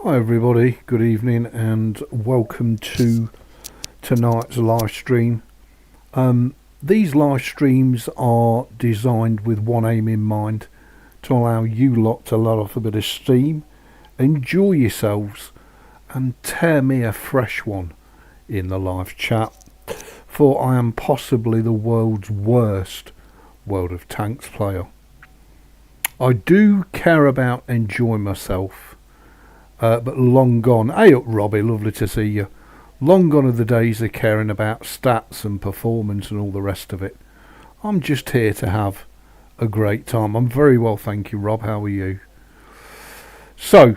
Hi everybody, good evening and welcome to tonight's live stream. These live streams are designed with one aim in mind, to allow you lot to let off a bit of steam, enjoy yourselves and tear me a fresh one in the live chat, for I am possibly the world's worst World of Tanks player. I do care about enjoying myself, but long gone. Hey up Robbie, lovely to see you. Long gone are the days of caring about stats and performance and all the rest of it. I'm just here to have a great time. I'm very well, thank you Rob, how are you? So,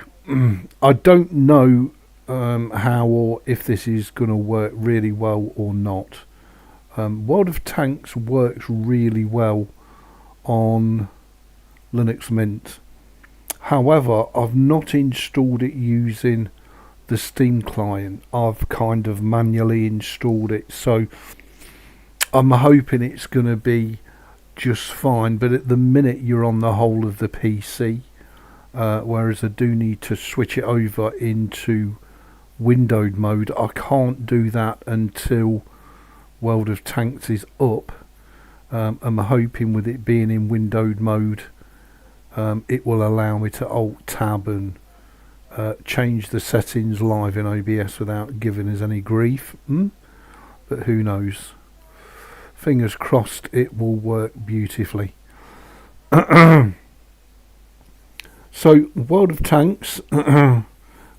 I don't know how or if this is going to work really well or not. World of Tanks works really well on Linux Mint. However, I've not installed it using the Steam client. I've kind of manually installed it, so I'm hoping it's going to be just fine. But at the minute you're on the whole of the PC, whereas I do need to switch it over into windowed mode. I can't do that until World of Tanks is up. I'm hoping with it being in windowed mode, it will allow me to alt tab and change the settings live in OBS without giving us any grief. But who knows? Fingers crossed it will work beautifully. So World of Tanks. Oh,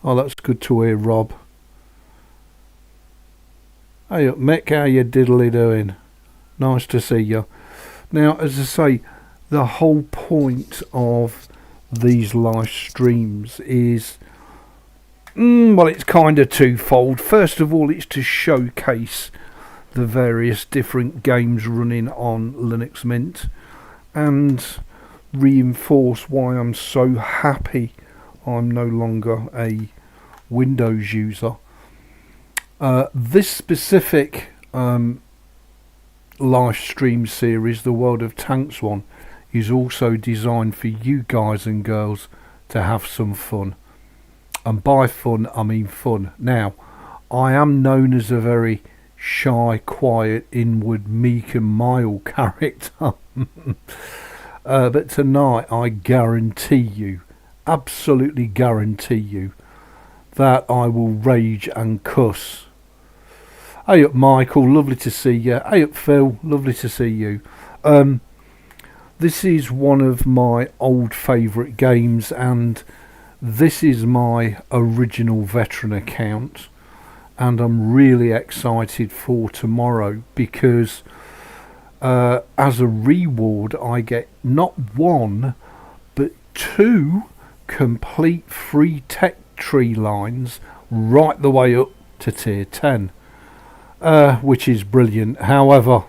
that's good to hear, Rob. Hey up Mick, how you diddly doing? Nice to see you. Now, as I say, the whole point of these live streams is, well, it's kind of twofold. First of all, it's to showcase the various different games running on Linux Mint and reinforce why I'm so happy I'm no longer a Windows user. This specific live stream series, the World of Tanks one, is also designed for you guys and girls to have some fun. And by fun, I mean fun. Now, I am known as a very shy, quiet, inward, meek and mild character. But tonight, I guarantee you, absolutely guarantee you, that I will rage and cuss. Hey up Michael, lovely to see you. Hey up Phil, lovely to see you. This is one of my old favourite games, and this is my original veteran account, and I'm really excited for tomorrow because as a reward I get not one but 2 complete free tech tree lines right the way up to tier 10, which is brilliant. However,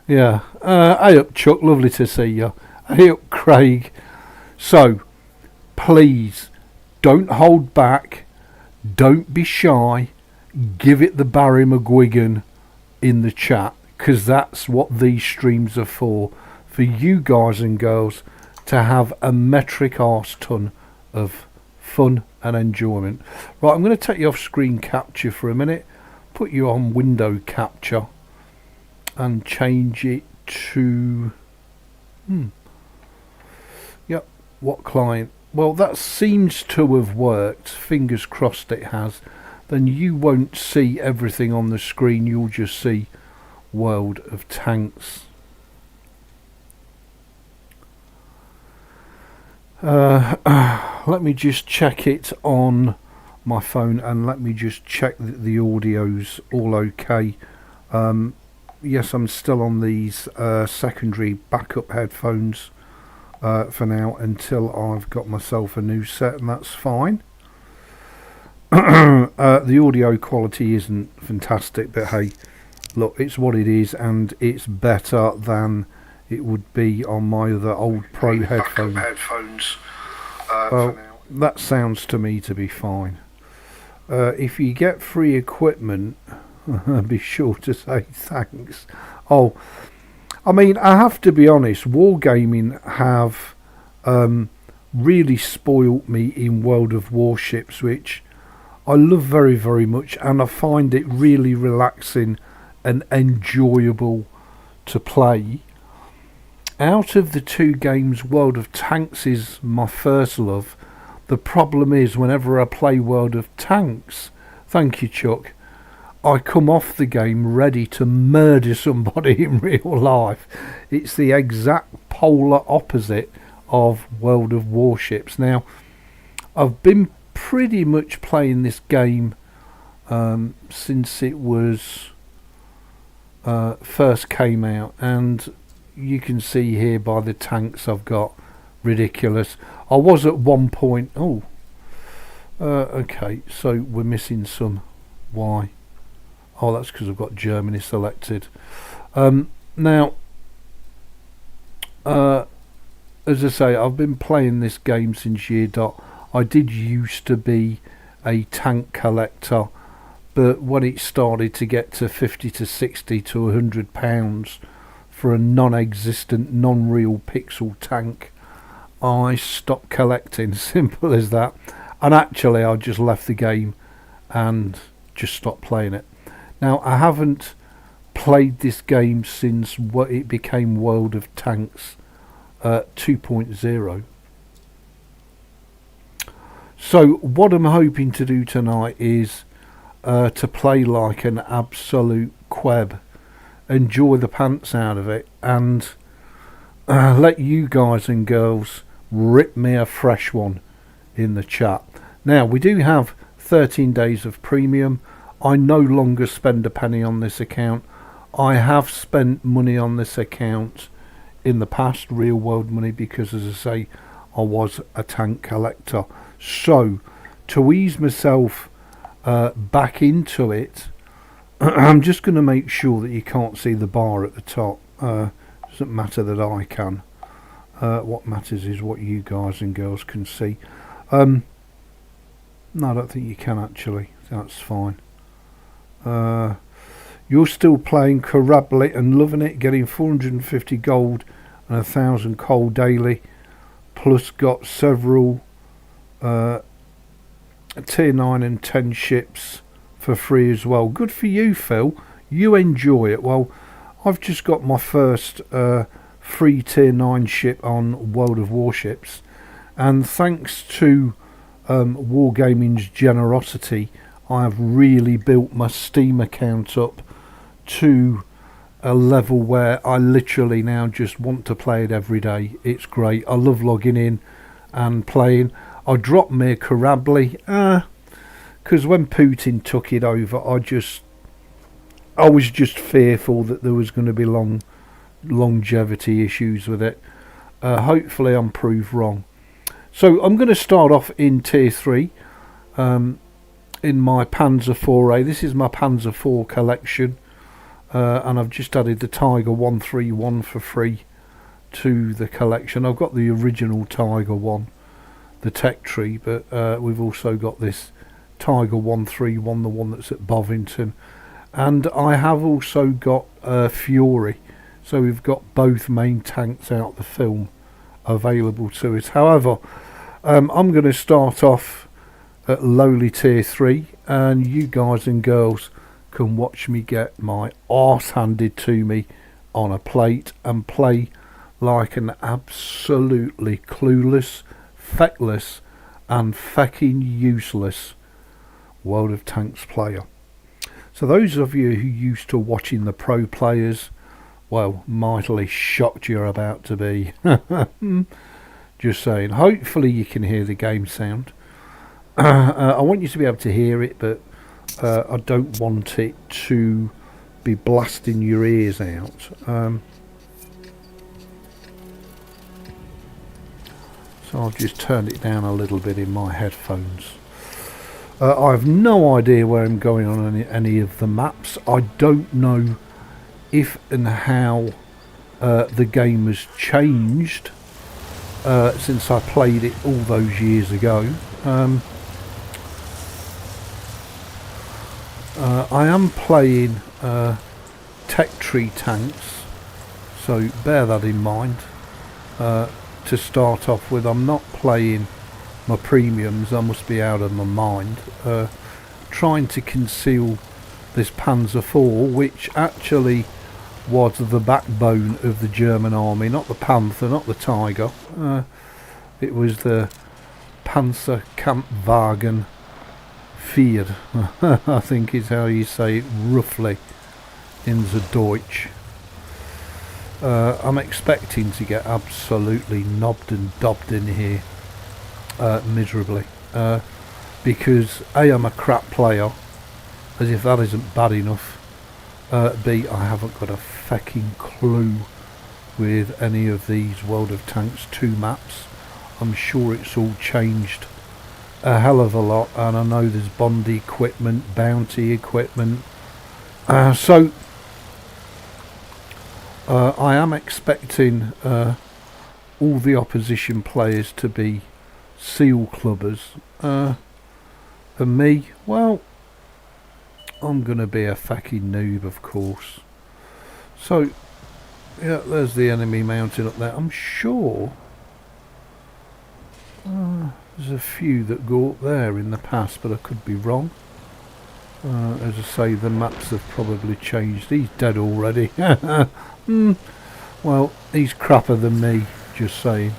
yeah, hey up Chuck, lovely to see you. Hey up Craig. So please don't hold back, don't be shy, give it the Barry McGuigan in the chat, because that's what these streams are for you guys and girls to have a metric arse ton of fun and enjoyment. Right, I'm going to take you off screen capture for a minute, put you on window capture and change it to yep, what client? Well, that seems to have worked. Fingers crossed it has. Then you won't see everything on the screen, you'll just see World of Tanks. Let me just check it on my phone and let me just check that the audio's all okay. Yes, I'm still on these secondary backup headphones for now until I've got myself a new set, and that's fine. The audio quality isn't fantastic, but hey, look, it's what it is, and it's better than it would be on my other old Pro headphones. Well, that sounds to me to be fine. If you get free equipment, be sure to say thanks. Oh, I mean, I have to be honest, Wargaming have really spoilt me in World of Warships, which I love very, very much, and I find it really relaxing and enjoyable to play. Out of the two games, World of Tanks is my first love. The problem is, whenever I play World of Tanks, thank you Chuck, I come off the game ready to murder somebody in real life. It's the exact polar opposite of World of Warships. Now, I've been pretty much playing this game since it was first came out, and you can see here by the tanks I've got, ridiculous. I was at one point, okay, so we're missing some. Why? Oh, that's because I've got Germany selected. Now, as I say, I've been playing this game since year dot. I did used to be a tank collector, but when it started to get to 50 to 60 to £100 for a non-existent, non-real pixel tank, I stopped collecting. Simple as that. And actually I just left the game and just stopped playing it. Now, I haven't played this game since what it became World of Tanks 2.0. So what I'm hoping to do tonight is to play like an absolute queb, enjoy the pants out of it, and let you guys and girls rip me a fresh one in the chat. Now, we do have 13 days of premium. I no longer spend a penny on this account. I have spent money on this account in the past, real world money, because as I say, I was a tank collector. So to ease myself back into it, I'm just going to make sure that you can't see the bar at the top. Doesn't matter that I can. What matters is what you guys and girls can see. No, I don't think you can actually. That's fine. You're still playing Corablet and loving it, getting 450 gold and 1,000 coal daily, plus got several tier 9 and 10 ships for free as well. Good for you, Phil. You enjoy it. Well, I've just got my first free tier 9 ship on World of Warships, and thanks to Wargaming's generosity, I have really built my Steam account up to a level where I literally now just want to play it every day. It's great. I love logging in and playing. I dropped me Corably because when Putin took it over, I was just fearful that there was going to be longevity issues with it. Hopefully I'm proved wrong. So I'm going to start off in tier 3 in my Panzer 4A. This is my Panzer 4 collection, and I've just added the Tiger 131 for free to the collection. I've got the original Tiger 1, the Tech Tree, but we've also got this Tiger 131, the one that's at Bovington, and I have also got Fury. So we've got both main tanks out the film available to us. However, I'm going to start off at lowly tier 3, and you guys and girls can watch me get my arse handed to me on a plate and play like an absolutely clueless, feckless and fecking useless World of Tanks player. So those of you who used to watching the pro players, well, mightily shocked you're about to be. Just saying. Hopefully you can hear the game sound. I want you to be able to hear it, but I don't want it to be blasting your ears out. So I've just turned it down a little bit in my headphones. I have no idea where I'm going on any of the maps. I don't know if and how the game has changed since I played it all those years ago. I am playing Tech Tree tanks, so bear that in mind. to start off with. I'm not playing my premiums, I must be out of my mind. Trying to conceal this Panzer IV, which actually was the backbone of the German army, not the Panther, not the Tiger. It was the Panzer Kampfwagen 4, I think is how you say it roughly in the Deutsch. I'm expecting to get absolutely knobbed and dobbed in here miserably, because A, I'm a crap player, as if that isn't bad enough. B, I haven't got a fucking clue with any of these World of Tanks 2 maps. I'm sure it's all changed a hell of a lot, and I know there's Bond equipment, bounty equipment, so I am expecting all the opposition players to be seal clubbers, and me, well, I'm gonna be a fucking noob, of course. So yeah, there's the enemy mounted up there. I'm sure there's a few that go up there in the past, but I could be wrong. As I say, the maps have probably changed. He's dead already. Well, he's crapper than me, just saying.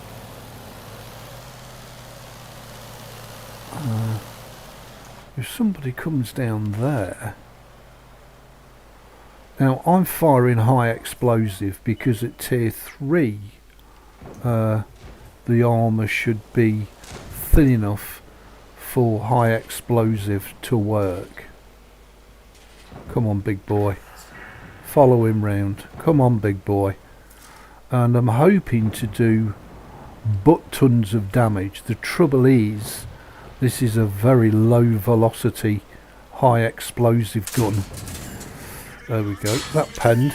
If somebody comes down there... Now, I'm firing high explosive because at tier 3 the armour should be thin enough for high explosive to work. Come on, big boy. Follow him round. Come on, big boy. And I'm hoping to do but tons of damage. The trouble is, this is a very low velocity, high explosive gun. There we go. That penned.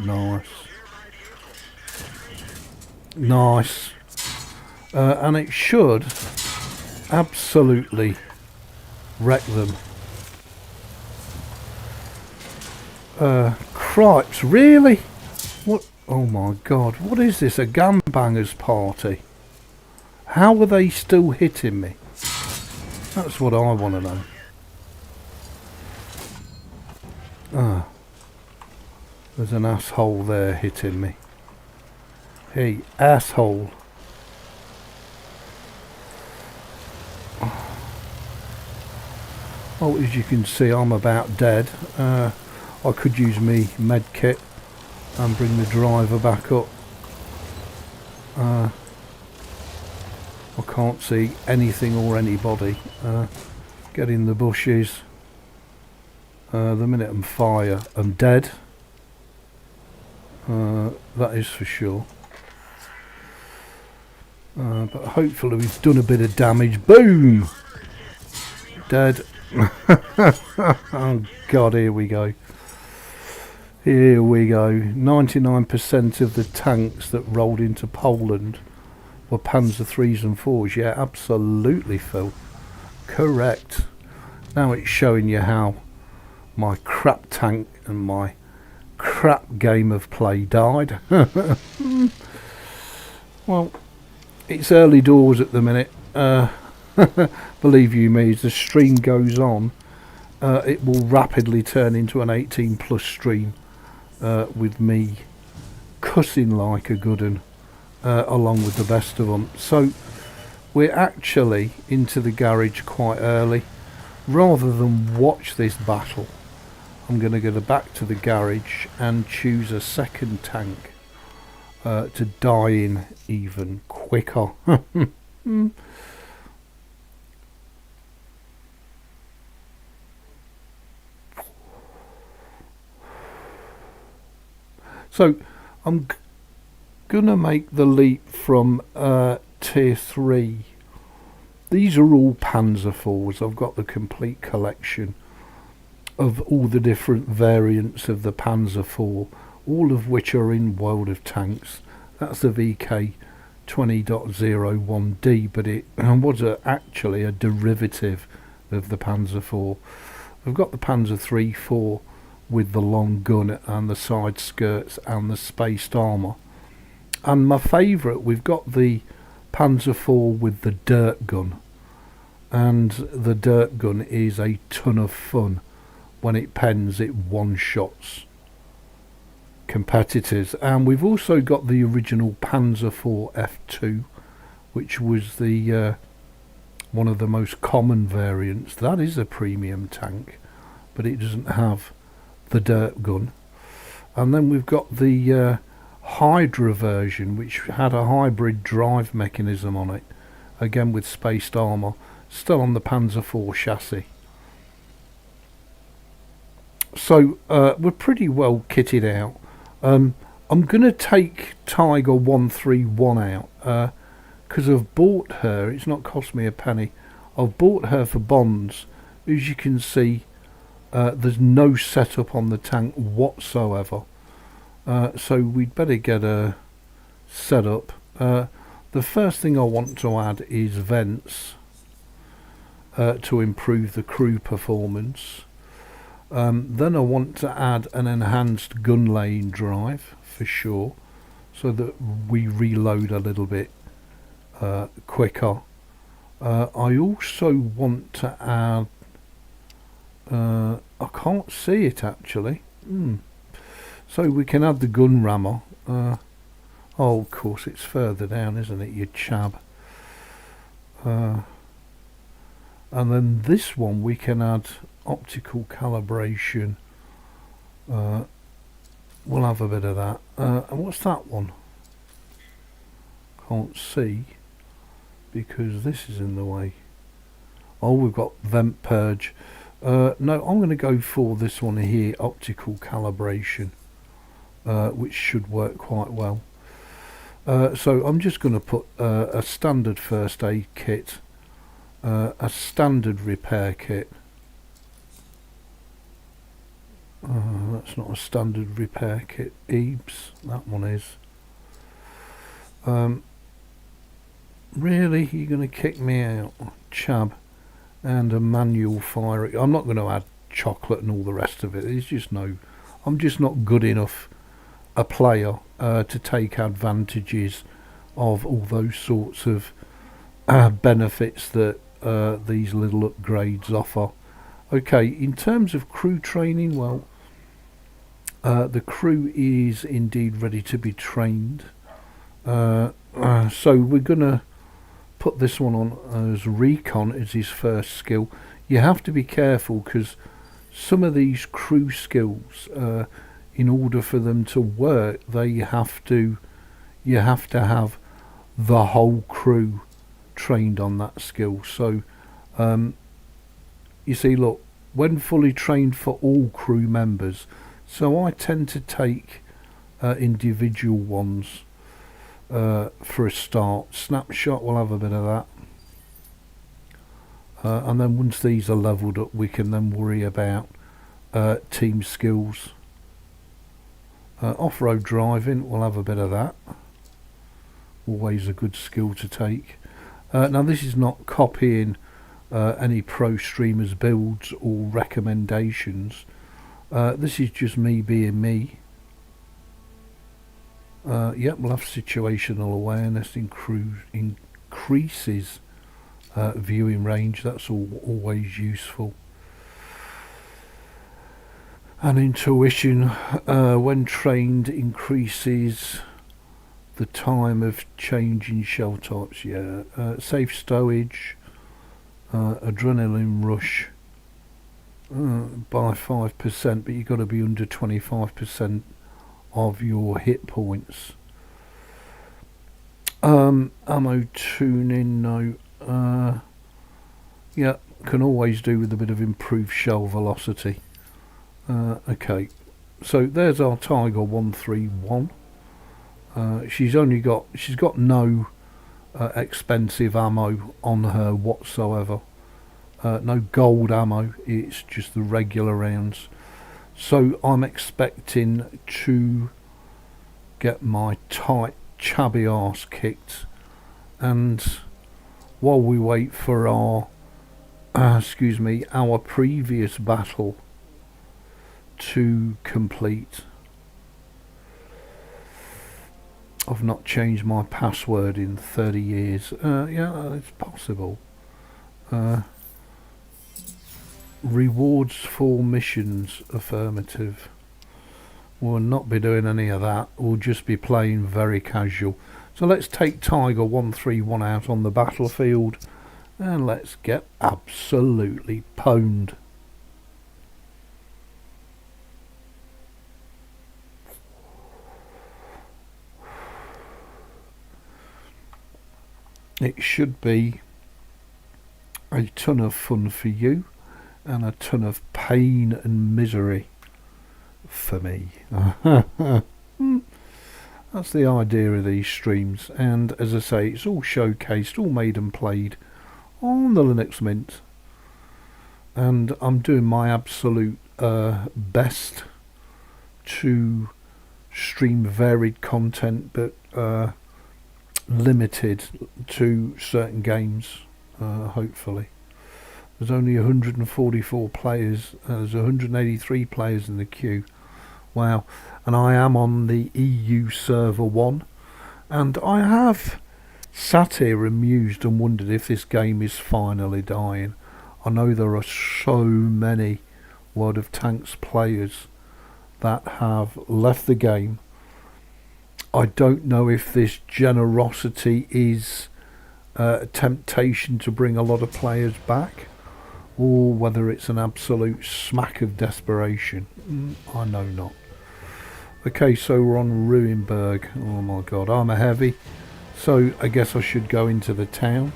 Nice. Nice. And it should absolutely wreck them. Cripes, really? What? Oh my god, what is this? A gangbangers party? How are they still hitting me? That's what I want to know. Ah, there's an asshole there hitting me. Hey, asshole. Oh, as you can see, I'm about dead. I could use me med kit and bring the driver back up. I can't see anything or anybody. Get in the bushes. The minute I'm fire, I'm dead. That is for sure. But hopefully we've done a bit of damage. Boom! Dead. Oh god, here we go. Here we go. 99% of the tanks that rolled into Poland were Panzer 3s and 4s. Yeah, absolutely, Phil. Correct. Now it's showing you how my crap tank and my crap game of play died. Well, it's early doors at the minute. Believe you me, as the stream goes on, it will rapidly turn into an 18 plus stream, with me cussing like a good un, along with the best of them. So we're actually into the garage quite early. Rather than watch this battle, I'm going to go back to the garage and choose a second tank to die in even quicker. So I'm gonna make the leap from tier 3. These are all Panzer IVs. I've got the complete collection of all the different variants of the Panzer IV, all of which are in World of Tanks. That's the VK 20.01D, but it was actually a derivative of the Panzer IV. I've got the Panzer III, 4 with the long gun and the side skirts and the spaced armour. And my favourite, we've got the Panzer IV with the dirt gun, and the dirt gun is a ton of fun. When it pens, it one-shots competitors. And we've also got the original Panzer IV F2, which was the one of the most common variants. That is a premium tank, but it doesn't have the dirt gun. And then we've got the Hydra version, which had a hybrid drive mechanism on it, again with spaced armour, still on the Panzer IV chassis. So we're pretty well kitted out. I'm going to take Tiger 131 out because I've bought her. It's not cost me a penny. I've bought her for bonds. As you can see, there's no setup on the tank whatsoever. So we'd better get a setup. The first thing I want to add is vents to improve the crew performance. Then I want to add an enhanced gun laying drive for sure, so that we reload a little bit quicker. I also want to add, I can't see it actually. So we can add the gun rammer. Oh, of course it's further down, isn't it, you chab? And then this one we can add optical calibration. We'll have a bit of that. And what's that one? Can't see because this is in the way. Oh, we've got vent purge. No, I'm going to go for this one here, optical calibration, which should work quite well. So I'm just going to put a standard first aid kit, a standard repair kit. That's not a standard repair kit, Ebeez, that one is. Really, you're going to kick me out, chab? And a manual fire. I'm not going to add chocolate and all the rest of it. It's just no, I'm just not good enough a player to take advantages of all those sorts of benefits that these little upgrades offer. Okay, in terms of crew training, well, the crew is indeed ready to be trained. So we're gonna put this one on as recon as his first skill. You have to be careful because some of these crew skills, in order for them to work, you have to have the whole crew trained on that skill. So you see, look, when fully trained for all crew members, so I tend to take individual ones for a start. Snapshot, we'll have a bit of that, and then once these are leveled up, we can then worry about team skills. Off-road driving, we'll have a bit of that. Always a good skill to take. Now this is not copying any pro streamers builds or recommendations. This is just me being me. Yep, we'll have situational awareness, increases viewing range. That's always useful. And intuition, when trained, increases the time of changing shell types. Yeah, safe stowage, adrenaline rush by 5%, but you've got to be under 25% of your hit points. Ammo tuning, no. Yeah, can always do with a bit of improved shell velocity. Okay, so there's our Tiger 131. She's got no expensive ammo on her whatsoever. No gold ammo, it's just the regular rounds. So I'm expecting to get my tight chubby arse kicked, and while we wait for our our previous battle to complete. I've not changed my password in 30 years. Yeah, it's possible. Rewards for missions, affirmative. We'll not be doing any of that. We'll just be playing very casual. So let's take Tiger 131 out on the battlefield and let's get absolutely pwned. It should be a ton of fun for you and a ton of pain and misery for me. That's the idea of these streams, and as I say, it's all showcased, all made and played on the Linux Mint, and I'm doing my absolute best to stream varied content, but limited to certain games. Hopefully there's only 144 players. There's 183 players in the queue. Wow. And I am on the EU server 1, and I have sat here and mused and wondered if this game is finally dying. I know there are so many World of Tanks players that have left the game. I don't know if this generosity is a temptation to bring a lot of players back, or whether it's an absolute smack of desperation. I know not. Okay, so we're on Ruinberg. Oh my god, I'm a heavy, so I guess I should go into the town.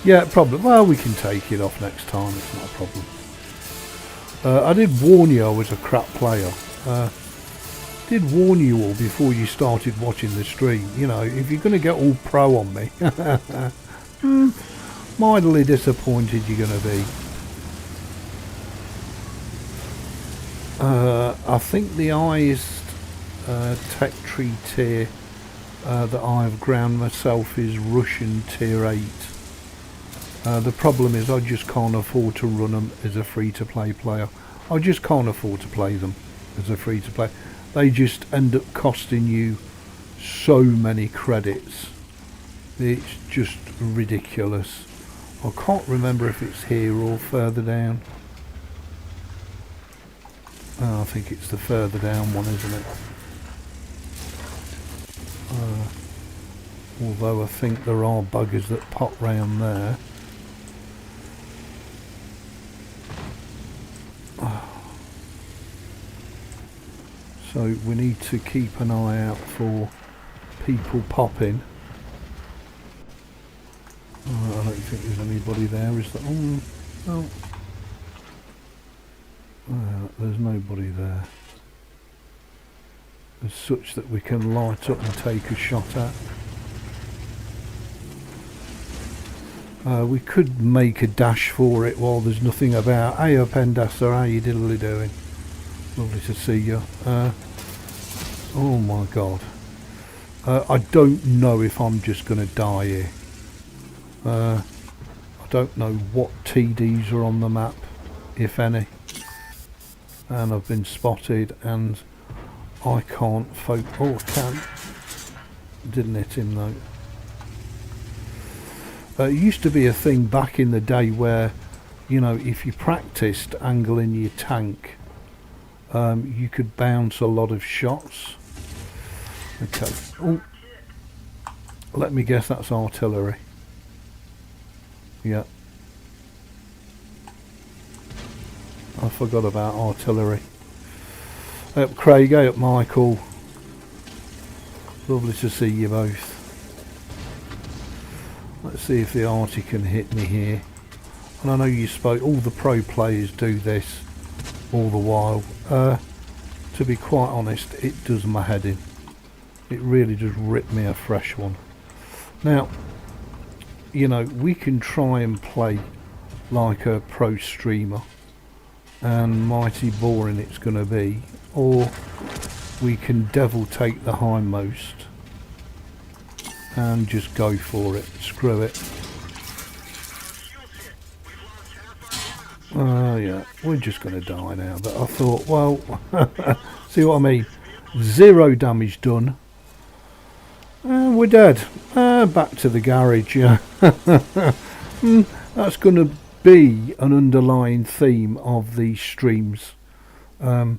Yeah, problem. Well, we can take it off next time. It's not a problem. I did warn you I was a crap player. Did warn you all before you started watching the stream. You know, if you're going to get all pro on me, mightily disappointed you're going to be. I think the highest tech tree tier that I've ground myself is Russian tier 8. The problem is I just can't afford to run them as a free-to-play player. I just can't afford to play them as a free-to-play. They just end up costing you so many credits. It's just ridiculous. I can't remember if it's here or further down. Oh, I think it's the further down one, isn't it? Although I think there are buggers that pop round there. So we need to keep an eye out for people popping. I don't think there's anybody there, is there? Oh, there's nobody there as such that we can light up and take a shot at. We could make a dash for it while there's nothing about. Hey up, Endasser, how you diddly doing? Lovely to see you. Oh my god. I don't know if I'm just going to die here. I don't know what TDs are on the map, if any. And I've been spotted and I can't focus. Oh, I can. Didn't hit him though. It used to be a thing back in the day where, you know, if you practiced angling your tank, you could bounce a lot of shots. Okay. Oh, let me guess that's artillery. Yeah. I forgot about artillery. Up Craig, up Michael. Lovely to see you both. Let's see if the arty can hit me here. And I know you spoke, all the pro players do this all the while. To be quite honest, it does my head in. It really does rip me a fresh one. Now, you know, we can try and play like a pro streamer, and mighty boring it's going to be, or we can devil take the hindmost and just go for it. Screw it. Oh yeah, we're just going to die now. But I thought, well, see what I mean? 0 damage done. We're dead. Back to the garage. Yeah. That's going to be an underlying theme of these streams. The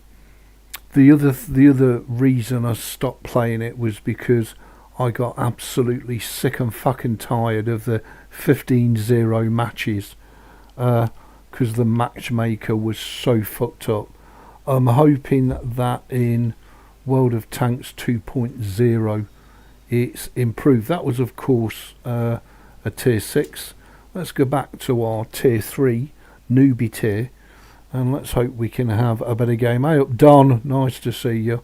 other reason I stopped playing it was because I got absolutely sick and fucking tired of the 15-0 matches, because the matchmaker was so fucked up. I'm hoping that in World of Tanks 2.0 it's improved. That was of course a tier 6. Let's go back to our tier 3 newbie tier, and let's hope we can have a better game. Hey up Don, nice to see you.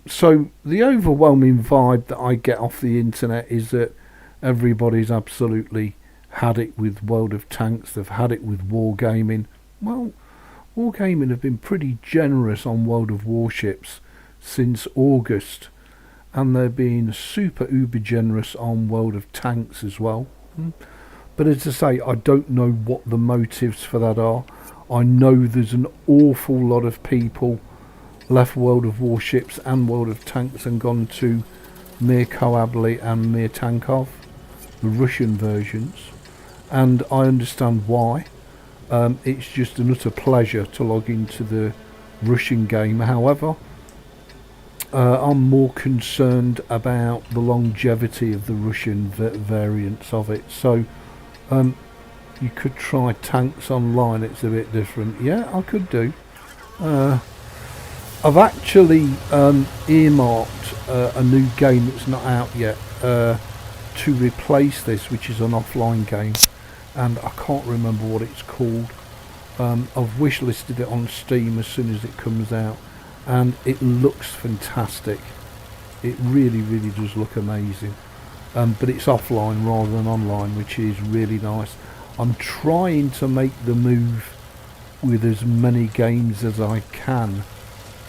So the overwhelming vibe that I get off the internet is that everybody's absolutely had it with World of Tanks. They've had it with Wargaming. Well, Wargaming have been pretty generous on World of Warships since August, and they're being super uber generous on World of Tanks as well. But as I say, I don't know what the motives for that are. I know there's an awful lot of people left World of Warships and World of Tanks and gone to Mir Koabli and Mir Tankov, the Russian versions, and I understand why. It's just an utter pleasure to log into the Russian game. However, I'm more concerned about the longevity of the Russian variants of it. So you could try Tanks Online. It's a bit different. Yeah, I could do. I've actually earmarked a new game that's not out yet to replace this, which is an offline game, and I can't remember what it's called. I've wishlisted it on Steam as soon as it comes out, and it looks fantastic. It really, really does look amazing. But it's offline rather than online, which is really nice. I'm trying to make the move with as many games as I can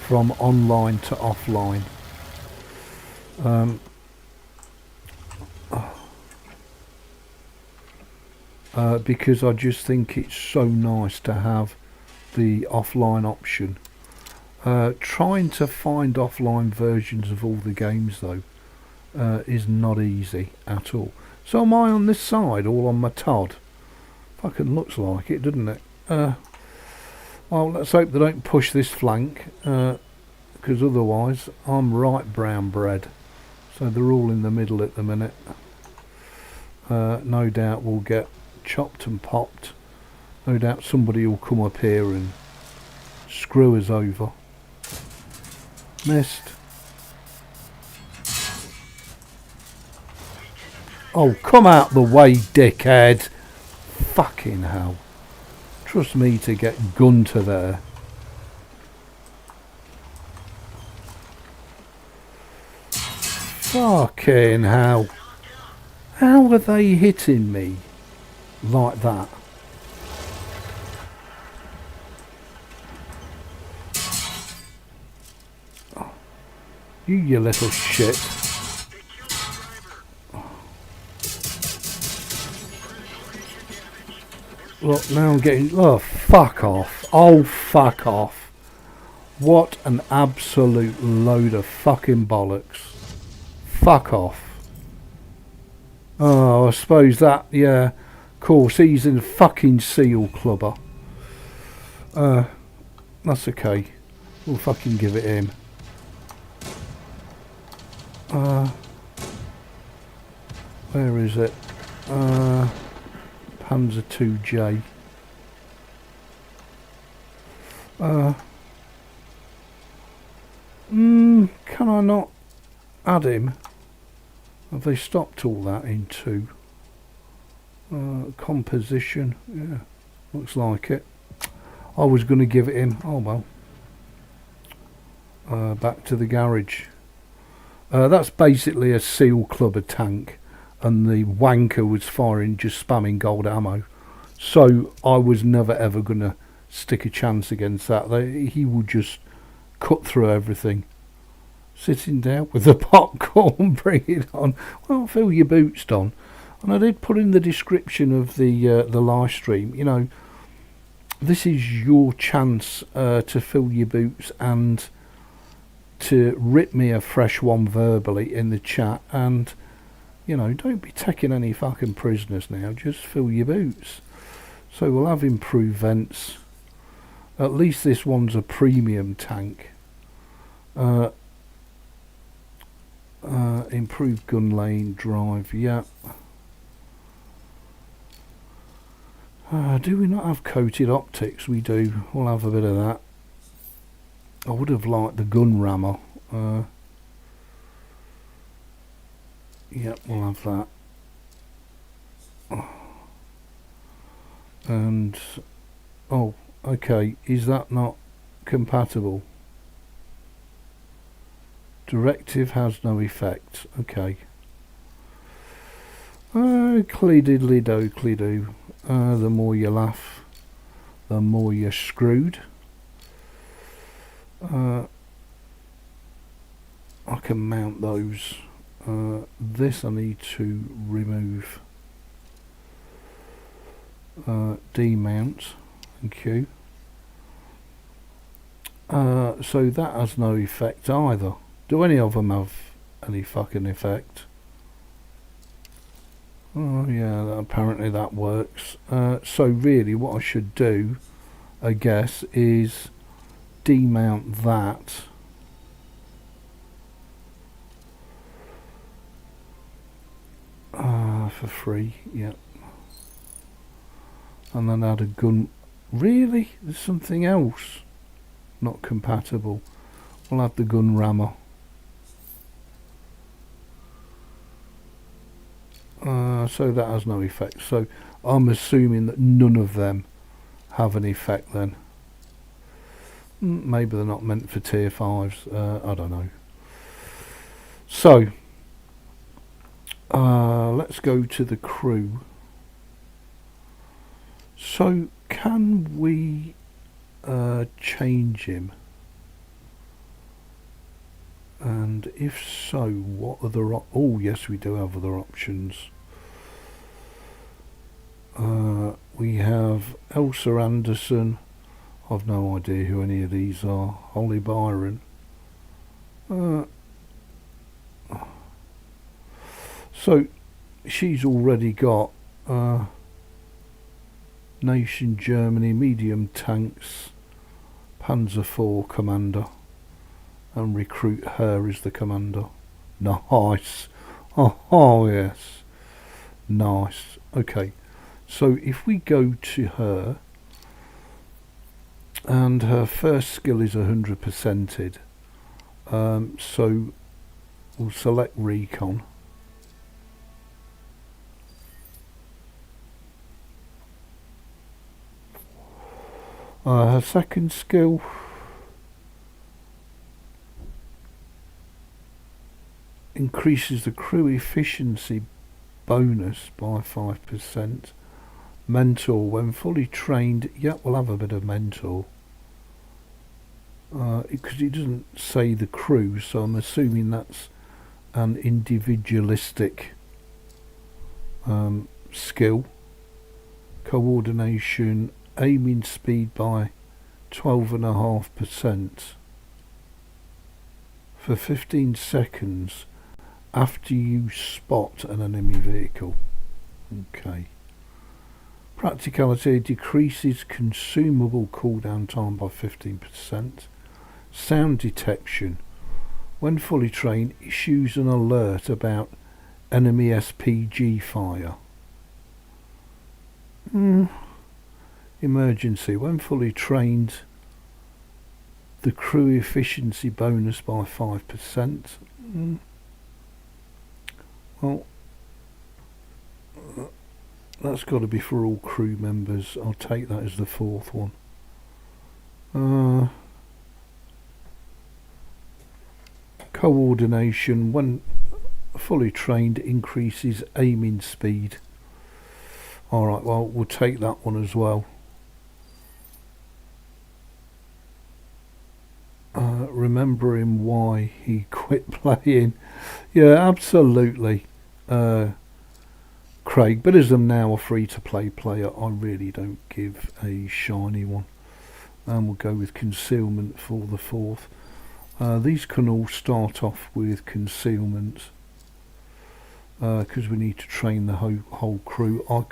from online to offline. Because I just think it's so nice to have the offline option. Trying to find offline versions of all the games though is not easy at all. So am I on this side, all on my Todd? Fucking looks like it, doesn't it? Well, let's hope they don't push this flank, because otherwise I'm right brown bread. So they're all in the middle at the minute. No doubt we'll get chopped and popped. No doubt somebody will come up here and screw us over. Missed. Oh, come out the way, dickhead. Fucking hell. Trust me to get gun to there. Fucking hell. How are they hitting me like that? Oh, you little shit. Look, now I'm getting... Oh, fuck off. Oh, fuck off. What an absolute load of fucking bollocks. Fuck off. Oh, I suppose that, yeah. Of course, he's a fucking seal clubber. That's okay. We'll fucking give it him. Where is it? Panzer 2J. Can I not add him? Have they stopped all that in 2? Composition, yeah, looks like it. I was going to give it him. Oh well. Back to the garage. That's basically a seal clubber tank, and the wanker was firing, just spamming gold ammo. So I was never ever going to stick a chance against that. He would just cut through everything. sitting down with the popcorn, bring it on. Well, fill your boots, Don. And I did put in the description of the live stream, you know, this is your chance to fill your boots and to rip me a fresh one verbally in the chat. And, you know, don't be taking any fucking prisoners now, just fill your boots. So we'll have improved vents. At least this one's a premium tank. Improved gun lane drive, yeah. Do we not have coated optics? We do. We'll have a bit of that. I would have liked the gun rammer. Yep, we'll have that. And oh, okay, is that not compatible? Directive has no effect. Okay. Clee-diddly-do. The more you laugh, the more you're screwed. I can mount those. This I need to remove. Demount. Thank you. So that has no effect either. Do any of them have any fucking effect? Oh yeah, apparently that works. So really what I should do, I guess, is demount that. For free, yeah. And then add a gun. Really? There's something else not compatible. We'll add the gun rammer. So that has no effect. So I'm assuming that none of them have an effect then. Maybe they're not meant for tier 5s. I don't know. So let's go to the crew. So can we change him? And if so, what other oh yes, we do have other options. We have Elsa Anderson. I've no idea who any of these are. Holly Byron. So she's already got Nation Germany medium tanks, Panzer 4 commander, and recruit her as the commander. Nice. Oh yes, nice. Okay, so if we go to her, and her first skill is 100%ed, so we'll select recon. Her second skill increases the crew efficiency bonus by 5%. Mentor, when fully trained, yeah, we'll have a bit of mentor. Because it doesn't say the crew, so I'm assuming that's an individualistic skill. Coordination, aiming speed by 12.5% for 15 seconds after you spot an enemy vehicle. Okay. Practicality, decreases consumable cooldown time by 15%. Sound detection, when fully trained, issues an alert about enemy SPG fire. Emergency, when fully trained, the crew efficiency bonus by 5%. Well, that's got to be for all crew members. I'll take that as the fourth one. Coordination, when fully trained, increases aiming speed. Alright, well, we'll take that one remembering why he quit playing. Yeah, absolutely, Craig. But as I'm now a free-to-play player, I really don't give a shiny one. And we'll go with concealment for the fourth. These can all start off with concealment because we need to train the whole crew. I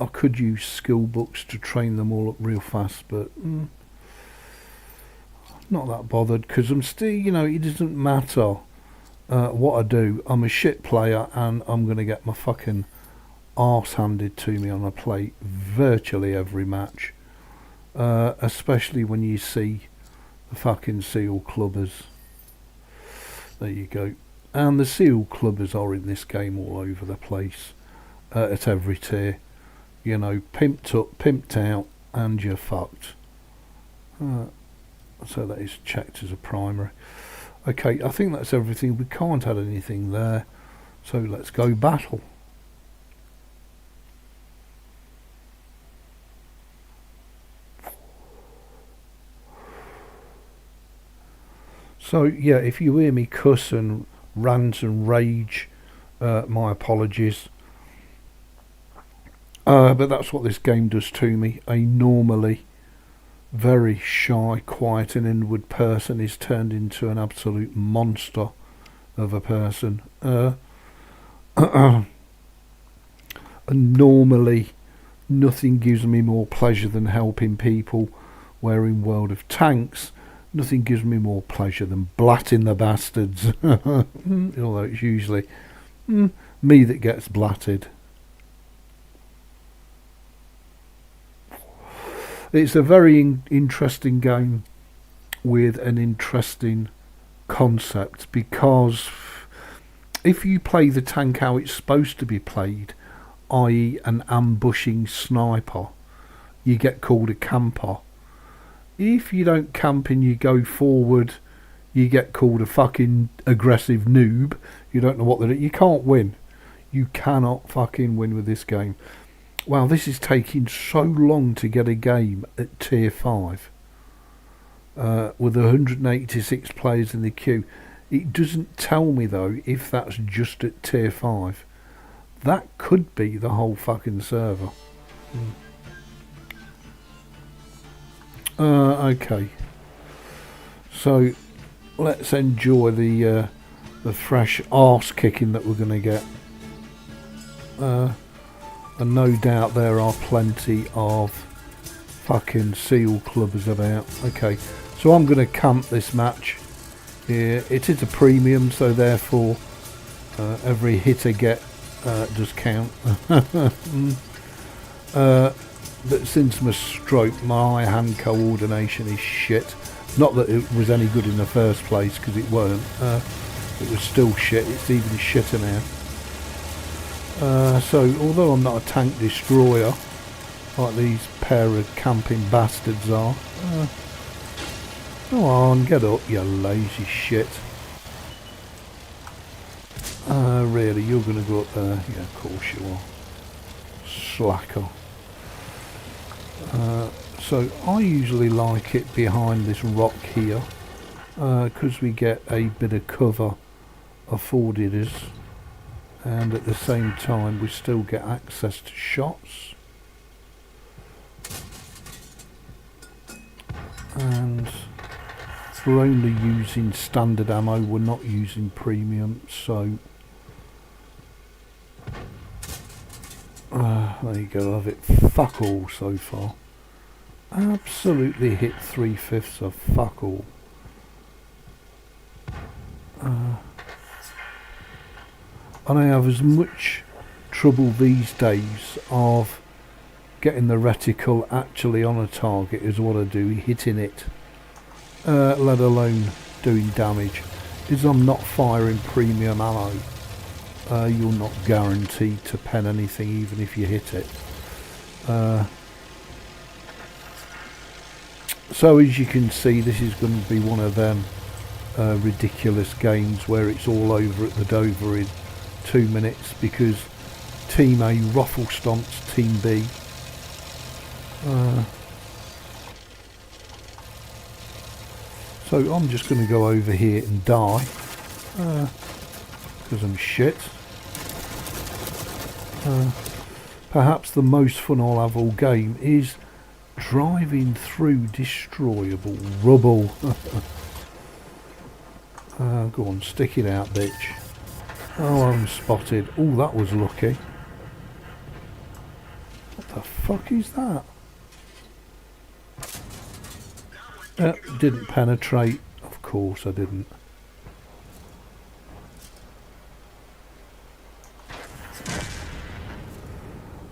could use skill books to train them all up real fast, but not that bothered, because I'm still, you know, it doesn't matter what I do. I'm a shit player and I'm going to get my fucking arse handed to me on a plate virtually every match, especially when you see the fucking seal clubbers. There you go. And the seal clubbers are in this game all over the place, at every tier. You know, pimped up, pimped out, and you're fucked. So that is checked as a primary. Okay, I think that's everything. We can't add anything there. So let's go battle. So yeah, if you hear me cuss and rant and rage, my apologies. But that's what this game does to me. A normally very shy, quiet and inward person is turned into an absolute monster of a person. And normally nothing gives me more pleasure than helping people, where in World of Tanks nothing gives me more pleasure than blatting the bastards. Although it's usually me that gets blatted. It's a very interesting game with an interesting concept, because if you play the tank how it's supposed to be played, i.e. an ambushing sniper, you get called a camper. If you don't camp and you go forward, you get called a fucking aggressive noob. You don't know what they're doing. You can't win. You cannot fucking win with this game. Wow, this is taking so long to get a game at tier 5 with 186 players in the queue. It doesn't tell me though if that's just at tier 5. That could be the whole fucking server. Okay, so let's enjoy the fresh arse kicking that we're going to get. And no doubt there are plenty of fucking seal clubbers about. Okay, so I'm going to camp this match here. It is a premium, so therefore every hit I get does count. But since my stroke, my hand coordination is shit. Not that it was any good in the first place, because it weren't. It was still shit. It's even shitter now. So although I'm not a tank destroyer like these pair of camping bastards are, go on, get up, you lazy shit. Really, you're going to go up there? Yeah, of course you are. Slacker. So I usually like it behind this rock here, because we get a bit of cover afforded us, and at the same time we still get access to shots. And we're only using standard ammo, we're not using premium, so there you go, love it. Fuck all so far. Absolutely hit 3/5 of fuck all. And I have as much trouble these days of getting the reticle actually on a target as what I do hitting it, let alone doing damage. Is I'm not firing premium ammo. You're not guaranteed to pen anything even if you hit it. So as you can see, this is going to be one of them ridiculous games where it's all over at the Dover in 2 minutes, because Team A ruffle stomps Team B. So I'm just going to go over here and die, because I'm shit. Perhaps the most fun I'll have all game is driving through destroyable rubble. Go on, stick it out, bitch. Oh, I'm spotted. Oh, that was lucky. What the fuck is that? Didn't penetrate. Of course I didn't.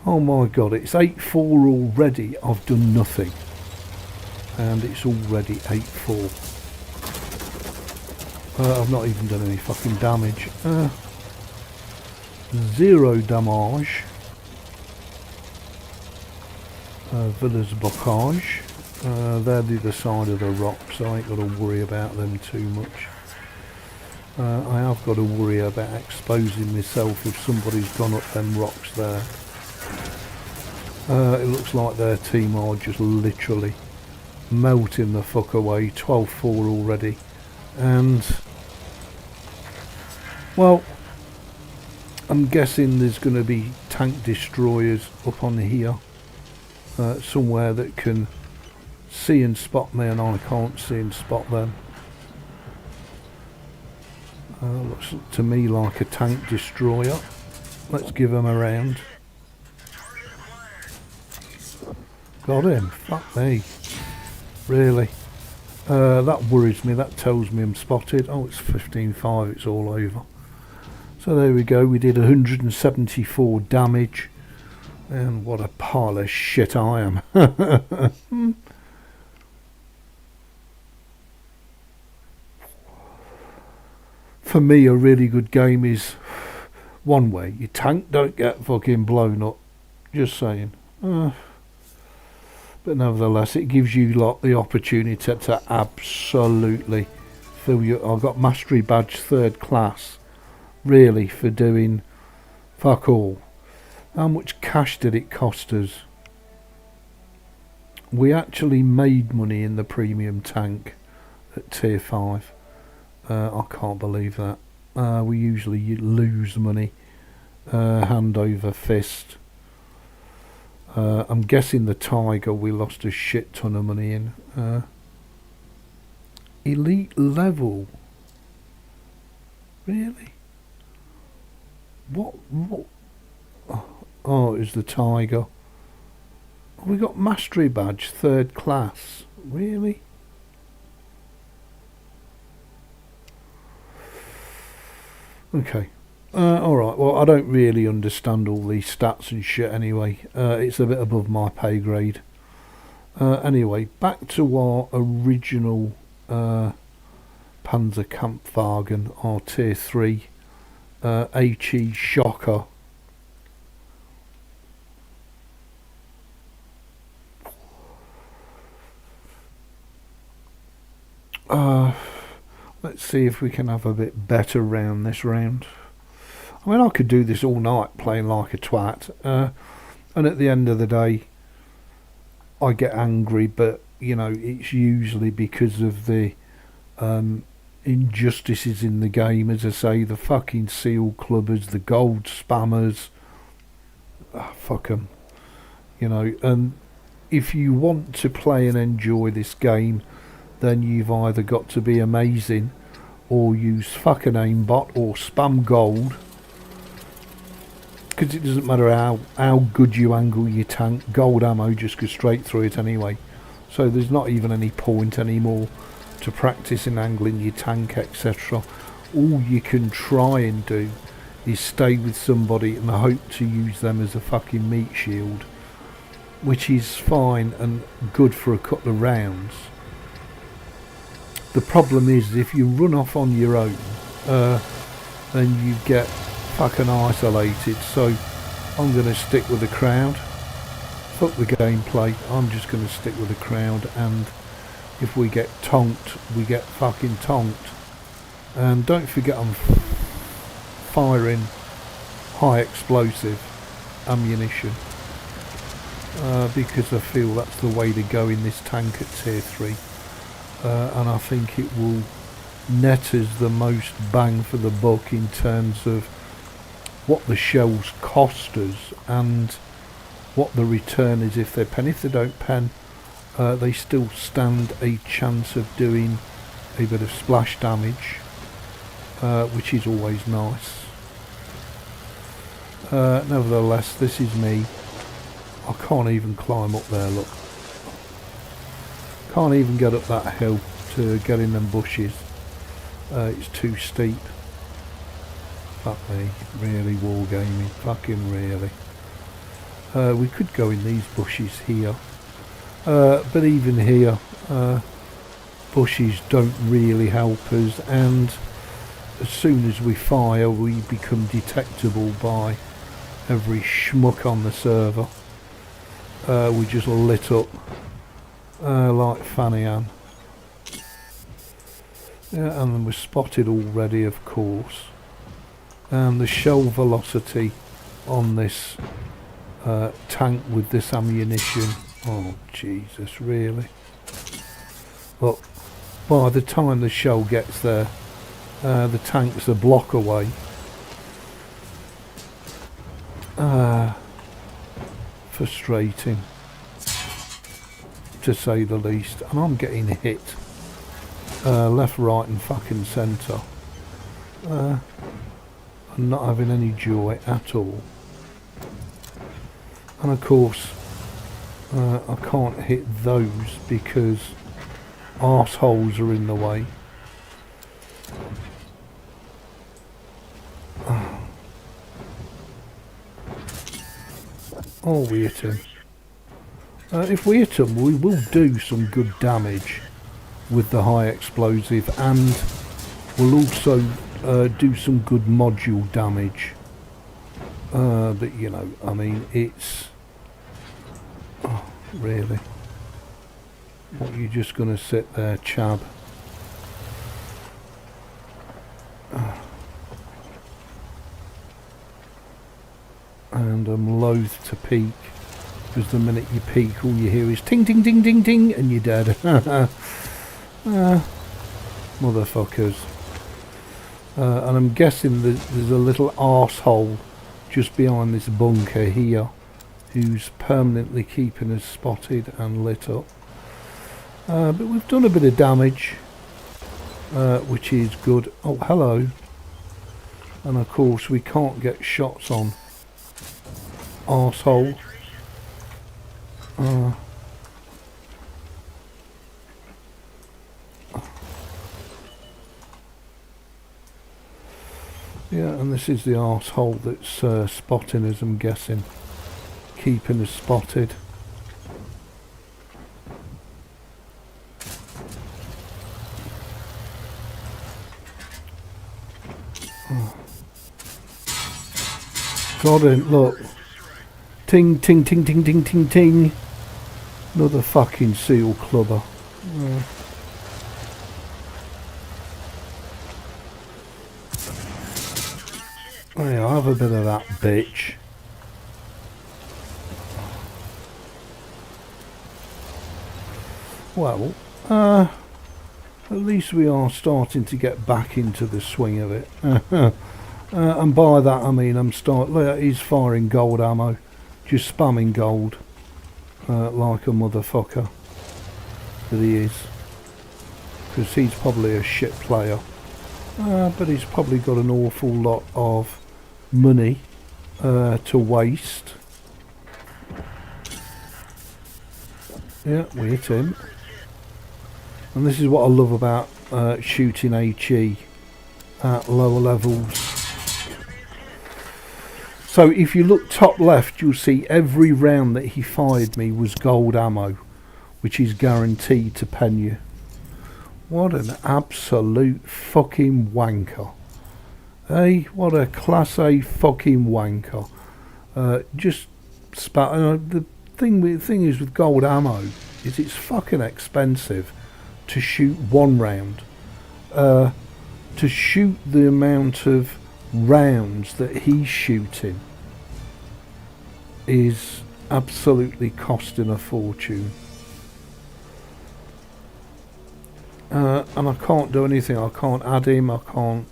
Oh my god, it's 8-4 already. I've done nothing. And it's already 8-4. I've not even done any fucking damage. 0 damage. Villas Bocage. They're the other side of the rock, so I ain't got to worry about them too much. I have got to worry about exposing myself if somebody's gone up them rocks there. It looks like their team are just literally melting the fuck away. 12-4 already. And, well, I'm guessing there's going to be tank destroyers up on here. Somewhere that can see and spot me, and I can't see and spot them. Looks to me like a tank destroyer. Let's give them a round. Got him. Fuck me. Really. That worries me. That tells me I'm spotted. Oh, it's 15-5. It's all over. So there we go. We did 174 damage. And what a pile of shit I am. For me, a really good game is one way. Your tank don't get fucking blown up. Just saying. But nevertheless, it gives you lot the opportunity to absolutely fill your... I got Mastery Badge 3rd class. Really, for doing fuck all. How much cash did it cost us? We actually made money in the premium tank at tier 5. I can't believe that. We usually lose money hand over fist. I'm guessing the Tiger we lost a shit ton of money in. Elite level? Really? What? Oh, it's the Tiger. We got Mastery Badge 3rd class. Really? Okay. Alright, well, I don't really understand all these stats and shit anyway. It's a bit above my pay grade. Anyway, back to our original Panzer Kampfwagen, our tier 3 HE Shocker. Let's see if we can have a bit better round this round. I mean, I could do this all night playing like a twat, and at the end of the day I get angry, but you know, it's usually because of the injustices in the game. As I say, the fucking seal clubbers, the gold spammers, fuck them, you know. And if you want to play and enjoy this game, then you've either got to be amazing or use fucking aimbot or spam gold, because it doesn't matter how good you angle your tank, gold ammo just goes straight through it anyway. So there's not even any point anymore to practice in angling your tank, etc. All you can try and do is stay with somebody and hope to use them as a fucking meat shield, which is fine and good for a couple of rounds. The problem is, if you run off on your own, then you get fucking isolated. So I'm going to stick with the crowd. Fuck the gameplay. I'm just going to stick with the crowd, and if we get tonked, we get fucking tonked. And don't forget, I'm firing high explosive ammunition, because I feel that's the way to go in this tank at tier 3. and I think it will net us the most bang for the buck in terms of what the shells cost us and what the return is if they pen. If they don't pen, they still stand a chance of doing a bit of splash damage, which is always nice. Nevertheless, this is me. I can't even climb up there, look. Can't even get up that hill to get in them bushes. It's too steep. Fuck me, really wargaming, fucking really. We could go in these bushes here. But even here, bushes don't really help us, and as soon as we fire we become detectable by every schmuck on the server. We just lit up like Fanny Ann. Yeah, and then we're spotted already, of course. And the shell velocity on this tank with this ammunition, oh Jesus, really? Look, by the time the shell gets there, the tank's a block away. Frustrating, to say the least. And I'm getting hit left, right and fucking centre. I'm not having any joy at all. And of course I can't hit those because arseholes are in the way. Oh, we hit him. If we hit him, we will do some good damage with the high explosive, and we'll also do some good module damage. But you know, I mean, it's... Oh, really? What, you just gonna sit there, chab? And I'm loath to peek, because the minute you peek all you hear is ting ting ting ting ting and you're dead. Motherfuckers. And I'm guessing that there's a little arsehole just behind this bunker here who's permanently keeping us spotted and lit up. But we've done a bit of damage, which is good. Oh, hello. And of course we can't get shots on arsehole. Yeah, and this is the arsehole that's spotting us, I'm guessing. Keeping us spotted. God, look. Ting, ting, ting, ting, ting, ting, ting. Another fucking seal clubber. Oh yeah, I'll have a bit of that bitch. Well, at least we are starting to get back into the swing of it. And by that I mean he's firing gold ammo. Just spamming gold like a motherfucker that he is, because he's probably a shit player, but he's probably got an awful lot of money to waste. Yeah, we hit him. And this is what I love about shooting HE at lower levels. So if you look top left, you'll see every round that he fired me was gold ammo, which is guaranteed to pen you. What an absolute fucking wanker. Hey, what a class A fucking wanker. Just spat. The thing is with gold ammo is it's fucking expensive to shoot one round. To shoot the amount of rounds that he's shooting is absolutely costing a fortune. and I can't do anything. I can't add him. I can't.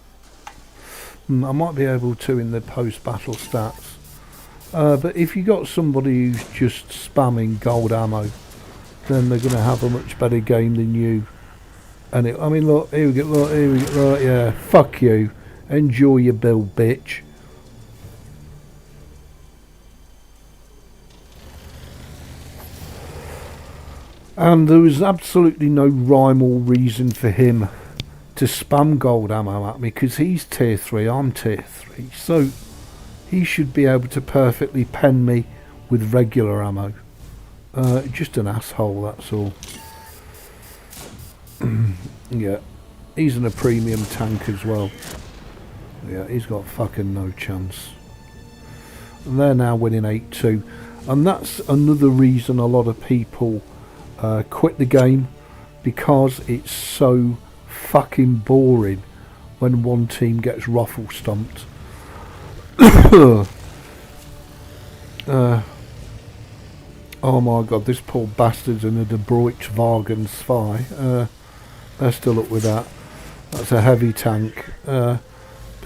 I might be able to in the post-battle stats. But if you got somebody who's just spamming gold ammo, then they're going to have a much better game than you. And I mean, look, here we go, look, yeah, fuck you. Enjoy your build, bitch. And there was absolutely no rhyme or reason for him to spam gold ammo at me, because he's tier 3, I'm tier 3. So he should be able to perfectly pen me with regular ammo. Just an asshole, that's all. Yeah, he's in a premium tank as well. Yeah, he's got fucking no chance. And they're now winning 8-2. And that's another reason a lot of people quit the game, because it's so fucking boring when one team gets ruffle stomped. Oh my god, this poor bastard's in a De Wagen Spy. They're still up with that. That's a heavy tank, but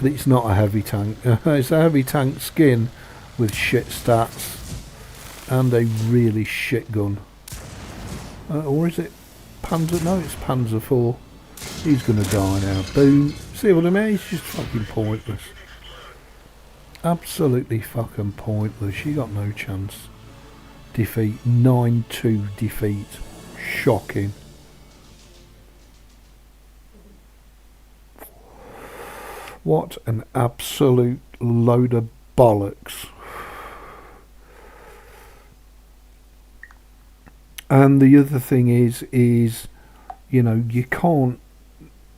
it's not a heavy tank. It's a heavy tank skin with shit stats and a really shit gun. Or is it Panzer? No, it's Panzer 4. He's gonna die now. Boom. See what I mean? He's just fucking pointless. Absolutely fucking pointless. You got no chance. Defeat. 9-2 defeat. Shocking. What an absolute load of bollocks. And the other thing is, you know, you can't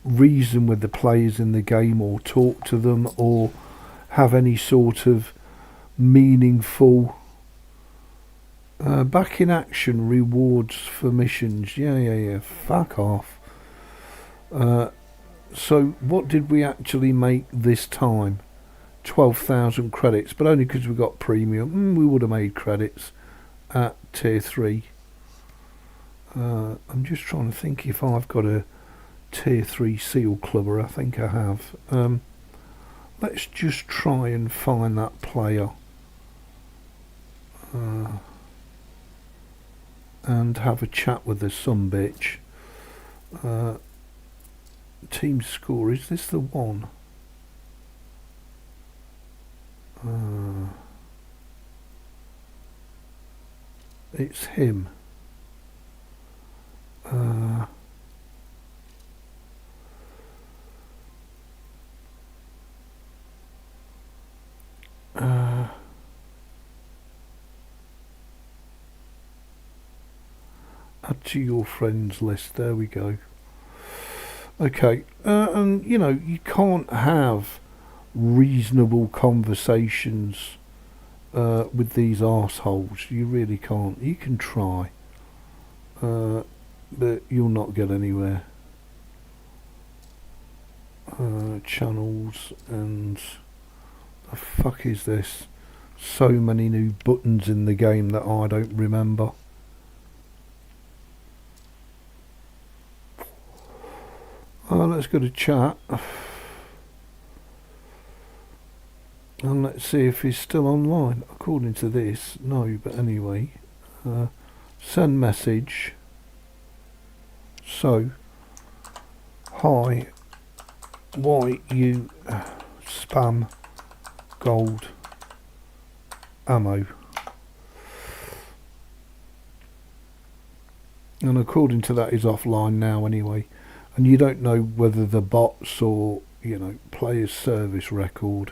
reason with the players in the game or talk to them or have any sort of meaningful back in action rewards for missions. Yeah, fuck off. So what did we actually make this time? 12,000 credits, but only because we got premium. We would have made credits at tier 3. I'm just trying to think if I've got a tier 3 seal clubber. I think I have. Let's just try and find that player and have a chat with the sumbitch. Team score, is this the one? It's him. Add to your friends list. There we go. Okay, and you know, you can't have reasonable conversations with these arseholes. You really can't. You can try, but you'll not get anywhere. Channels, and the fuck is this? So many new buttons in the game that I don't remember. Let's go to chat and let's see if he's still online. According to this, no, but anyway, send message. So, hi, why you spam gold ammo? And according to that, he's offline now anyway. And you don't know whether the bots or, you know, player's service record.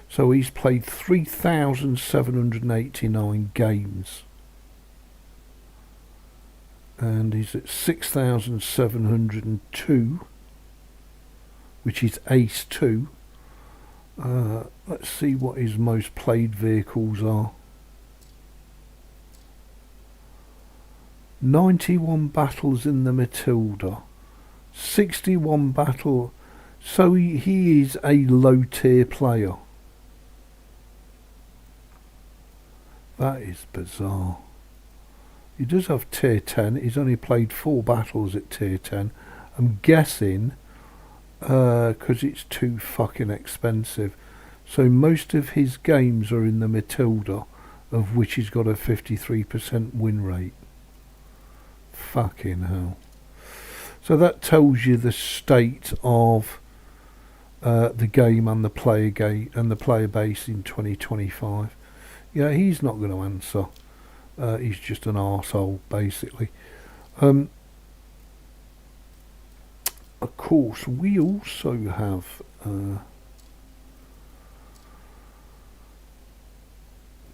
So he's played 3,789 games. And he's at 6,702, which is ace 2. Let's see what his most played vehicles are. 91 battles in the Matilda. 61 battle, so he is a low tier player. That is bizarre. He does have tier 10. He's only played 4 battles at tier 10, I'm guessing because it's too fucking expensive. So most of his games are in the Matilda, of which he's got a 53% win rate. Fucking hell. So that tells you the state of the game and the player base in 2025. Yeah, he's not going to answer. He's just an arsehole, basically. Of course, we also have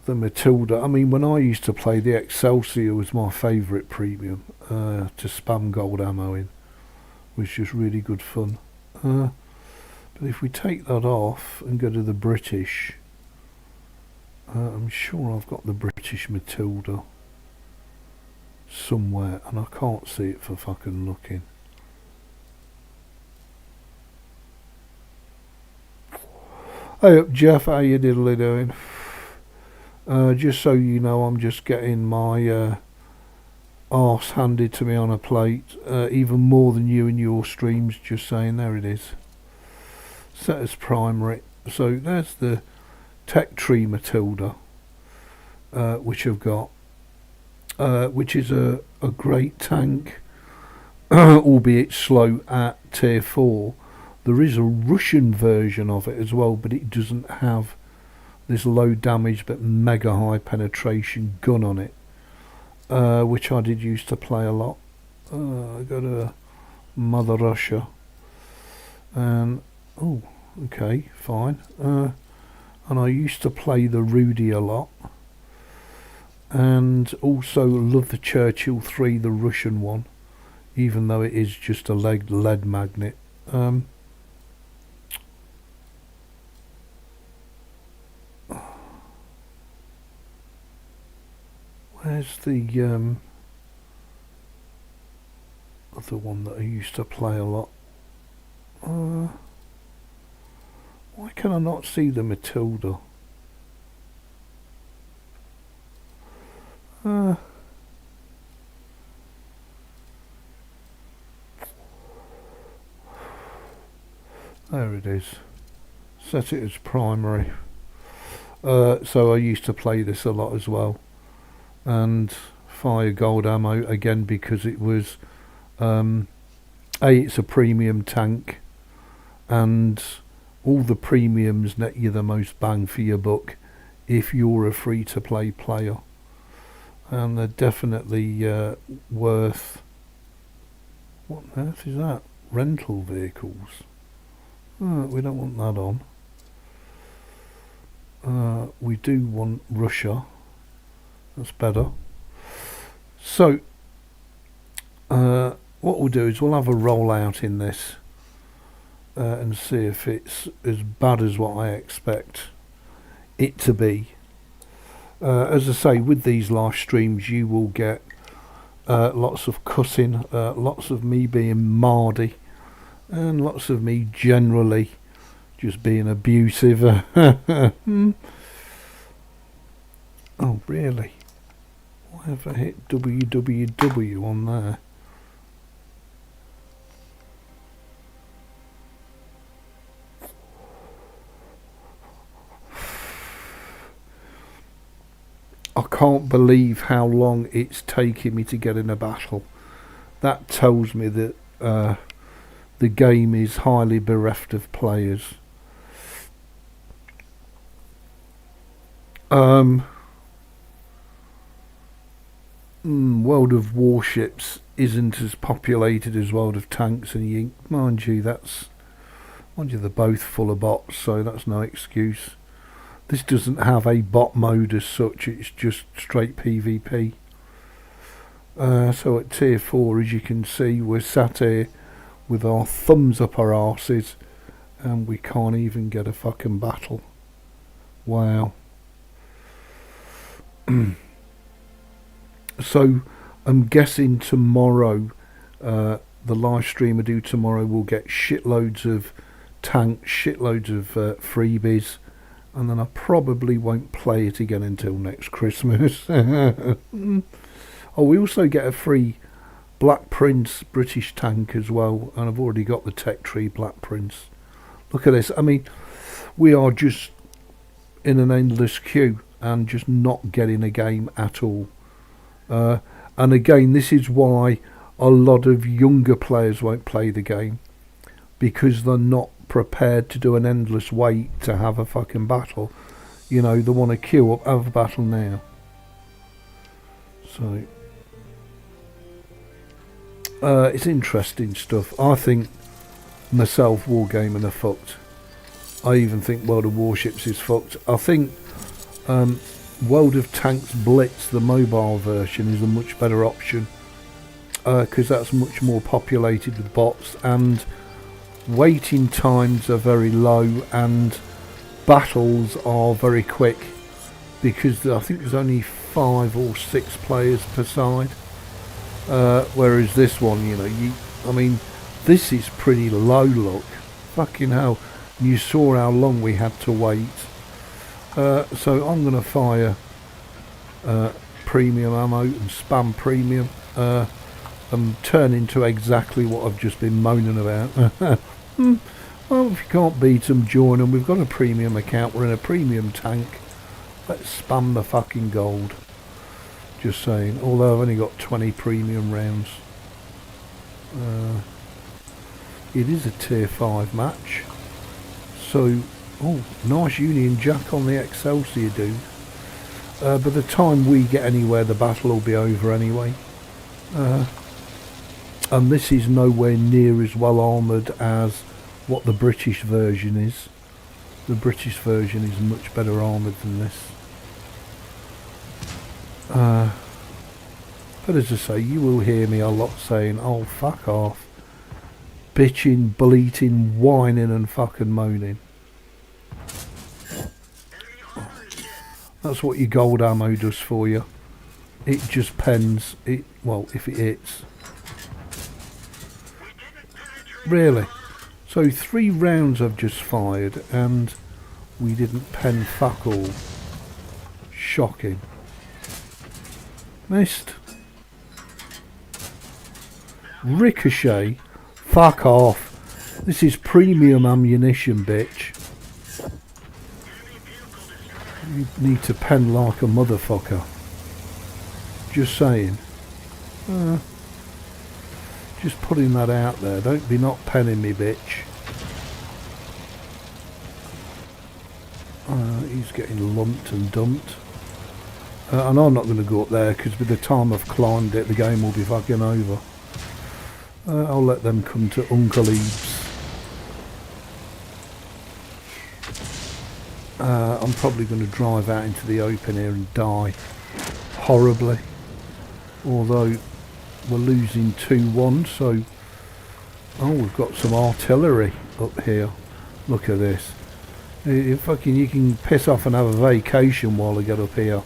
the Matilda. I mean, when I used to play, the XFCE was my favourite premium to spam gold ammo in. Was just really good fun. But if we take that off and go to the British, I'm sure I've got the British Matilda somewhere, and I can't see it for fucking looking. Hey up, Jeff, how you diddly doing? Just so you know, I'm just getting my arse handed to me on a plate, even more than you and your streams. Just saying, there it is. Set as primary. So there's the Tech Tree Matilda, which I've got, which is a great tank, albeit slow at tier 4. There is a Russian version of it as well, but it doesn't have this low damage but mega high penetration gun on it, which I did used to play a lot. I got a Mother Russia, and oh, okay, fine. And I used to play the Rudy a lot, and also love the Churchill 3, the Russian one, even though it is just a lead magnet. Where's the other one that I used to play a lot? Why can I not see the Matilda? There it is. Set it as primary. So I used to play this a lot as well, and fire gold ammo again because it was it's a premium tank, and all the premiums net you the most bang for your buck if you're a free to play player, and they're definitely worth. What on earth is that? Rental vehicles. We don't want that on. We do want Russia. That's better. So what we'll do is we'll have a rollout in this and see if it's as bad as what I expect it to be. As I say, with these live streams you will get lots of cussing, lots of me being mardy, and lots of me generally just being abusive. Oh really? Why have I hit www on there? I can't believe how long it's taking me to get in a battle. That tells me that the game is highly bereft of players. World of Warships isn't as populated as World of Tanks and Yink. Mind you, they're both full of bots, so that's no excuse. This doesn't have a bot mode as such, it's just straight PvP. So at tier 4, as you can see, we're sat here with our thumbs up our arses, and we can't even get a fucking battle. Wow. So I'm guessing tomorrow, the live stream I do tomorrow will get shitloads of tanks, shitloads of freebies, and then I probably won't play it again until next Christmas. Oh, we also get a free Black Prince British tank as well, and I've already got the Tech Tree Black Prince. Look at this. I mean, we are just in an endless queue and just not getting a game at all. And again, this is why a lot of younger players won't play the game, because they're not prepared to do an endless wait to have a fucking battle. You know, they want to queue up, have a battle now. So it's interesting stuff. I think myself Wargaming are fucked. I even think World of Warships is fucked. I think World of Tanks Blitz, the mobile version, is a much better option, because that's much more populated with bots, and waiting times are very low, and battles are very quick, because I think there's only 5 or 6 players per side, whereas this one, you know, I mean, this is pretty low, look, fucking hell. You saw how long we had to wait. So I'm going to fire premium ammo and spam premium and turn into exactly what I've just been moaning about. Well, if you can't beat them, join them. We've got a premium account. We're in a premium tank. Let's spam the fucking gold. Just saying. Although I've only got 20 premium rounds. It is a tier 5 match. So, oh, nice Union Jack on the XFCE, dude. By the time we get anywhere, the battle will be over anyway. And this is nowhere near as well armoured as what the British version is. The British version is much better armoured than this. But as I say, you will hear me a lot saying, oh, fuck off. Bitching, bleating, whining and fucking moaning. That's what your gold ammo does for you. It just pens. Well, if it hits. Really? So 3 rounds I've just fired and we didn't pen fuck all. Shocking. Missed. Ricochet. Fuck off. This is premium ammunition, bitch. You need to pen like a motherfucker. Just saying. Just putting that out there. Don't be not penning me, bitch. He's getting lumped and dumped. And I'm not going to go up there, because by the time I've climbed it, the game will be fucking over. I'll let them come to Uncle Ebeez. I'm probably going to drive out into the open here and die horribly. Although we're losing 2-1, so... Oh, we've got some artillery up here. Look at this. You can piss off and have a vacation while I get up here.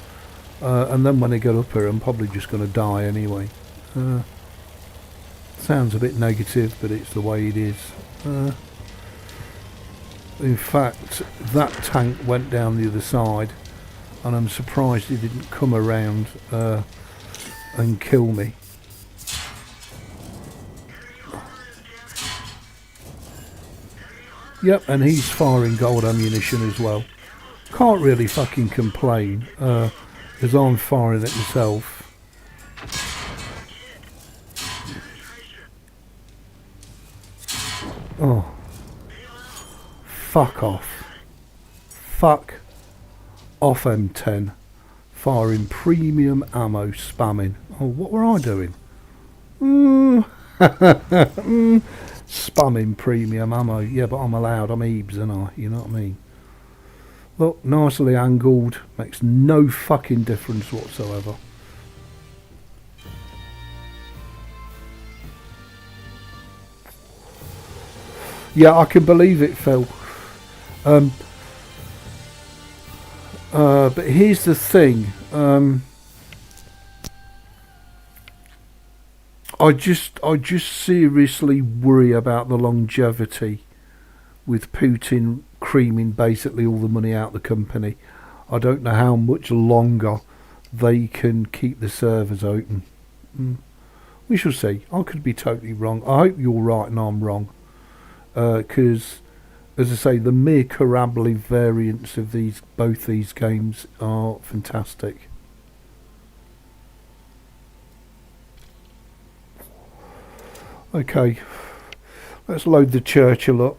And then when I get up here, I'm probably just going to die anyway. Sounds a bit negative, but it's the way it is. In fact, that tank went down the other side, and I'm surprised he didn't come around and kill me. Yep, and he's firing gold ammunition as well. Can't really fucking complain, as I'm firing it myself. Oh. Fuck off. Fuck off, M10. Firing premium ammo, spamming. Oh, what were I doing? Spamming premium ammo. Yeah, but I'm allowed. I'm Ebeez, and you know what I mean? Look, nicely angled. Makes no fucking difference whatsoever. Yeah, I can believe it, Phil. But here's the thing. I just seriously worry about the longevity with Putin creaming basically all the money out of the company. I don't know how much longer they can keep the servers open. We shall see. I could be totally wrong. I hope you're right and I'm wrong. Because, as I say, the miracably variants of both these games are fantastic. Okay, let's load the Churchill up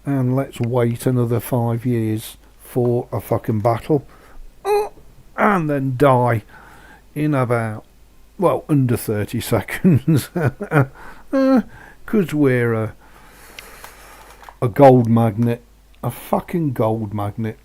and let's wait another 5 years for a fucking battle, and then die in about, well, under 30 seconds, because we're a gold magnet, a fucking gold magnet.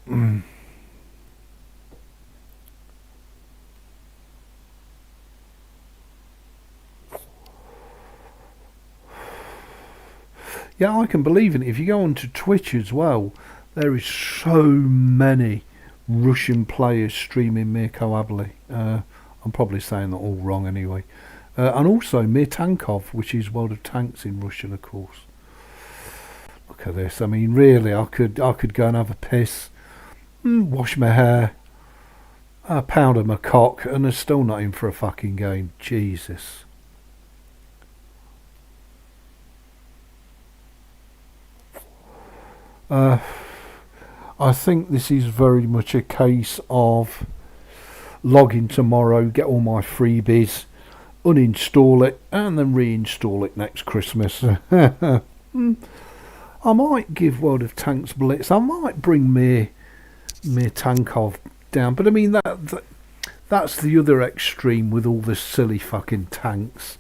Yeah, I can believe it. If you go onto Twitch as well, there is so many Russian players streaming Mirko Ably. I'm probably saying that all wrong anyway. And also Mir Tankov, which is World of Tanks in Russian, of course. Look at this. I mean, really, I could go and have a piss, wash my hair, powder my cock, and I'm still not in for a fucking game. Jesus. I think this is very much a case of log in tomorrow, get all my freebies, uninstall it, and then reinstall it next Christmas. I might give World of Tanks Blitz. I might bring Mir Tankov down, but I mean that's the other extreme with all the silly fucking tanks,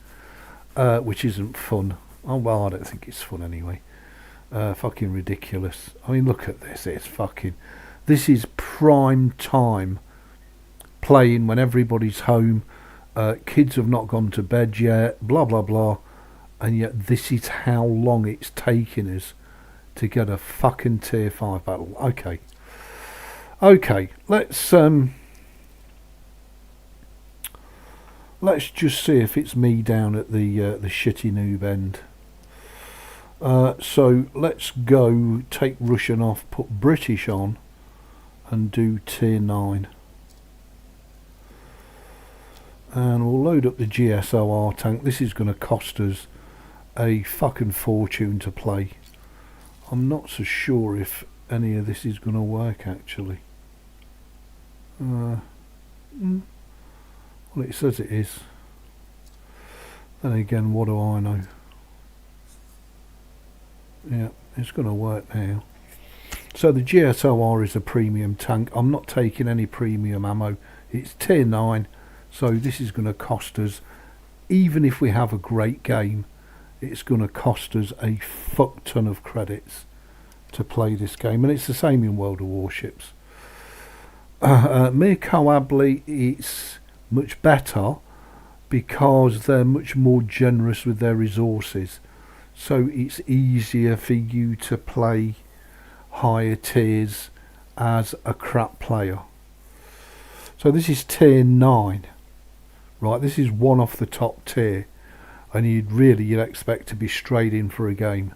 which isn't fun. Oh well, I don't think it's fun anyway. Fucking ridiculous. I mean, look at this. This is prime time playing when everybody's home. Kids have not gone to bed yet, blah blah blah, and yet this is how long it's taken us to get a fucking tier 5 battle. Okay, let's just see if it's me down at the shitty noob end. So let's go take Russian off, put British on, and do tier 9. And we'll load up the GSOR tank. This is going to cost us a fucking fortune to play. I'm not so sure if any of this is going to work actually. Well, it says it is. Then again, what do I know? Yeah, it's going to work now. So the GSOR is a premium tank. I'm not taking any premium ammo. It's tier 9, so this is going to cost us, even if we have a great game, it's going to cost us a fuck ton of credits to play this game. And it's the same in World of Warships. Mirko Ably, it's much better because they're much more generous with their resources. So it's easier for you to play higher tiers as a crap player. So this is tier 9. Right, this is one off the top tier. And you'd expect to be straight in for a game.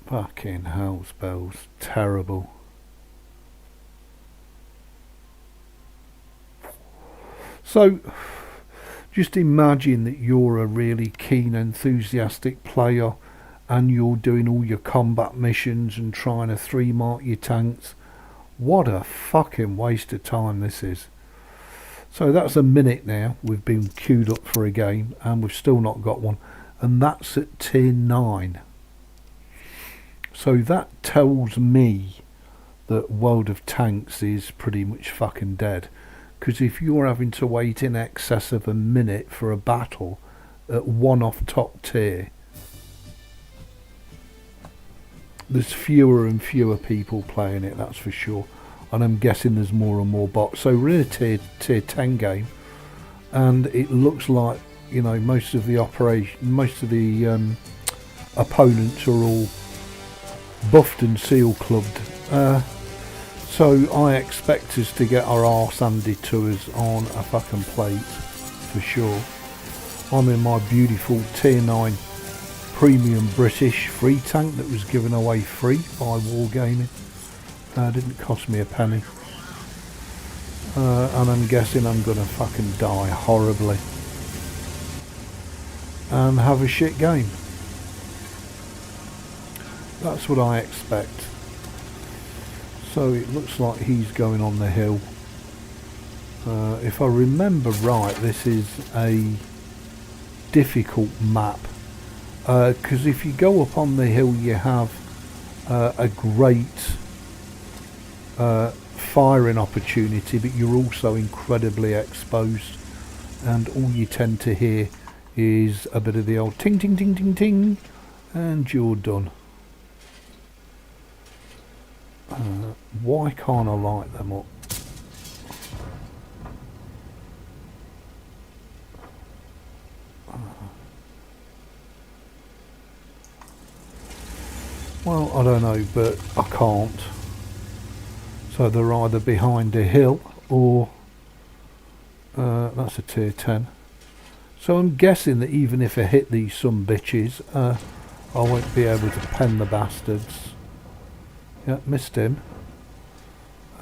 Fucking hell's bells. Terrible. So just imagine that you're a really keen, enthusiastic player and you're doing all your combat missions and trying to 3-mark your tanks. What a fucking waste of time this is. So that's a minute now. We've been queued up for a game and we've still not got one. And that's at tier 9. So that tells me that World of Tanks is pretty much fucking dead. Because if you're having to wait in excess of a minute for a battle at one off top tier, there's fewer and fewer people playing it, that's for sure. And I'm guessing there's more and more bots. So we're in a tier 10 game, and it looks like, you know, most of the opponents are all buffed and seal clubbed. So I expect us to get our arse handed to us on a fucking plate, for sure. I'm in my beautiful tier 9 premium British free tank that was given away free by Wargaming. Didn't cost me a penny. And I'm guessing I'm gonna fucking die horribly. and have a shit game. That's what I expect. So it looks like he's going on the hill. If I remember right, this is a difficult map, because if you go up on the hill you have a great firing opportunity, but you're also incredibly exposed, and all you tend to hear is a bit of the old ting ting ting ting ting, and you're done. Why can't I light them up? Well, I don't know, but I can't. So they're either behind a hill or that's a tier 10. So I'm guessing that even if I hit these some bitches, I won't be able to pen the bastards. Yeah, missed him.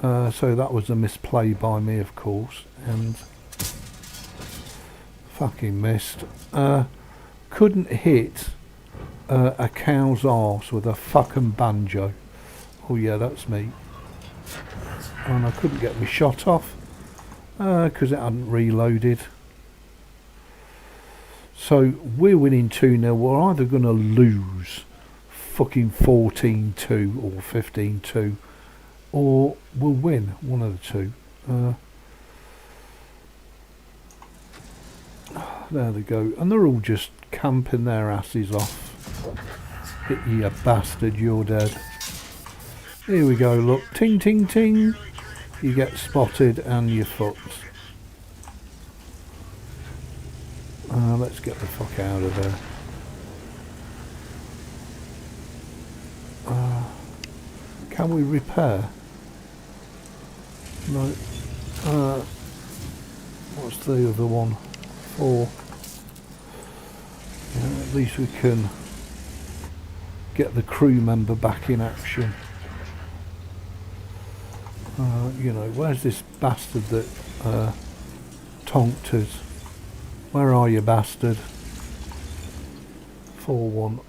So that was a misplay by me, of course, and fucking missed. Couldn't hit a cow's arse with a fucking banjo. Oh yeah, that's me. And I couldn't get my shot off because it hadn't reloaded. So we're winning 2-0. We're either going to lose fucking 14-2 or 15-2, or we'll win, one of the two. There they go, and they're all just camping their asses off. Hit you bastard, you're dead. Here we go, look, ting ting ting, you get spotted and you're fucked. Let's get the fuck out of there. Can we repair? No. What's the other one? 4. Yeah, at least we can get the crew member back in action. You know, where's this bastard that tonked us? Where are you, bastard? 4-1.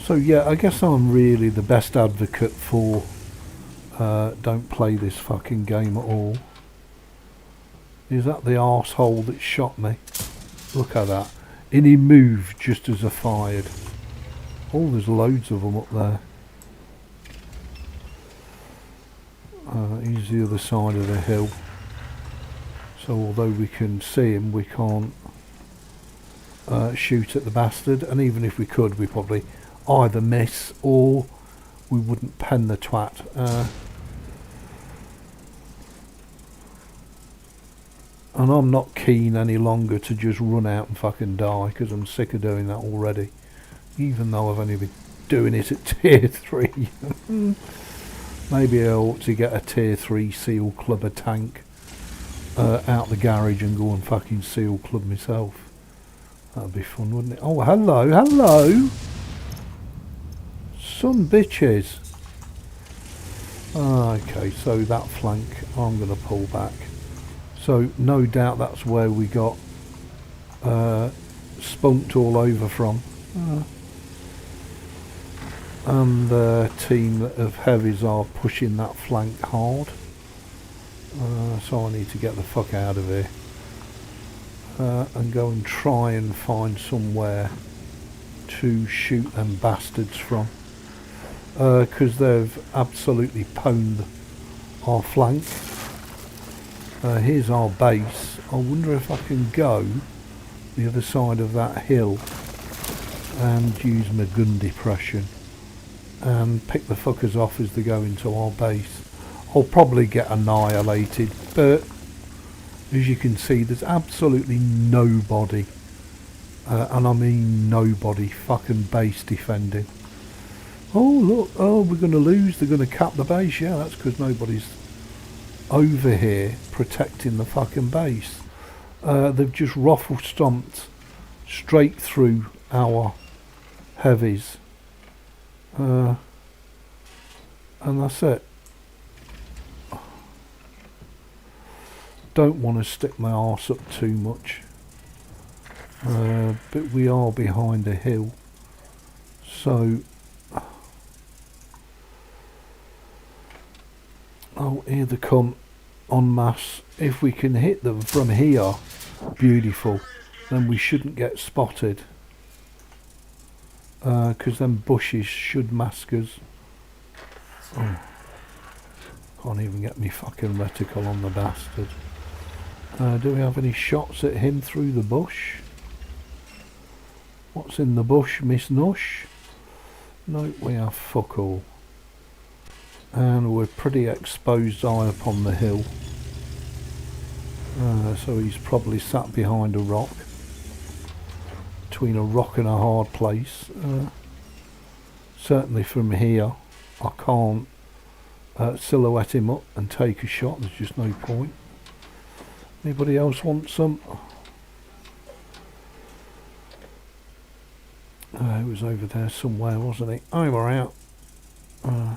So yeah, I guess I'm really the best advocate for don't play this fucking game at all. Is that the arsehole that shot me? Look at that. And he moved just as I fired. Oh, there's loads of them up there. He's the other side of the hill. So although we can see him, we can't shoot at the bastard. And even if we could, we probably either miss or we wouldn't pen the twat. And I'm not keen any longer to just run out and fucking die, because I'm sick of doing that already. Even though I've only been doing it at tier 3. Maybe I ought to get a tier 3 seal clubber tank out the garage and go and fucking seal club myself. That'd be fun, wouldn't it? Oh, hello, hello! Some bitches. Okay, so that flank, I'm going to pull back. So no doubt that's where we got spunked all over from. And the team of heavies are pushing that flank hard. So I need to get the fuck out of here and go and try and find somewhere to shoot them bastards from, because they've absolutely pwned our flank. Here's our base. I wonder if I can go the other side of that hill and use my gun depression and pick the fuckers off as they go into our base. I'll probably get annihilated, but as you can see, there's absolutely nobody, and I mean nobody, fucking base defending. Oh look, oh, we're going to lose, they're going to cap the base. Yeah, that's because nobody's over here protecting the fucking base. They've just ruffle stomped straight through our heavies. and that's it. Don't want to stick my arse up too much, but we are behind a hill, so oh, here they come en masse. If we can hit them from here, beautiful, then we shouldn't get spotted, because them bushes should mask us. Oh, can't even get me fucking reticle on the bastard. Do we have any shots at him through the bush? What's in the bush, Miss Nush? No, we have fuck all. And we're pretty exposed high up on the hill. So he's probably sat behind a rock. Between a rock and a hard place. Certainly from here, I can't silhouette him up and take a shot. There's just no point. Anybody else want some? It was over there somewhere, wasn't it? Oh, we're out. And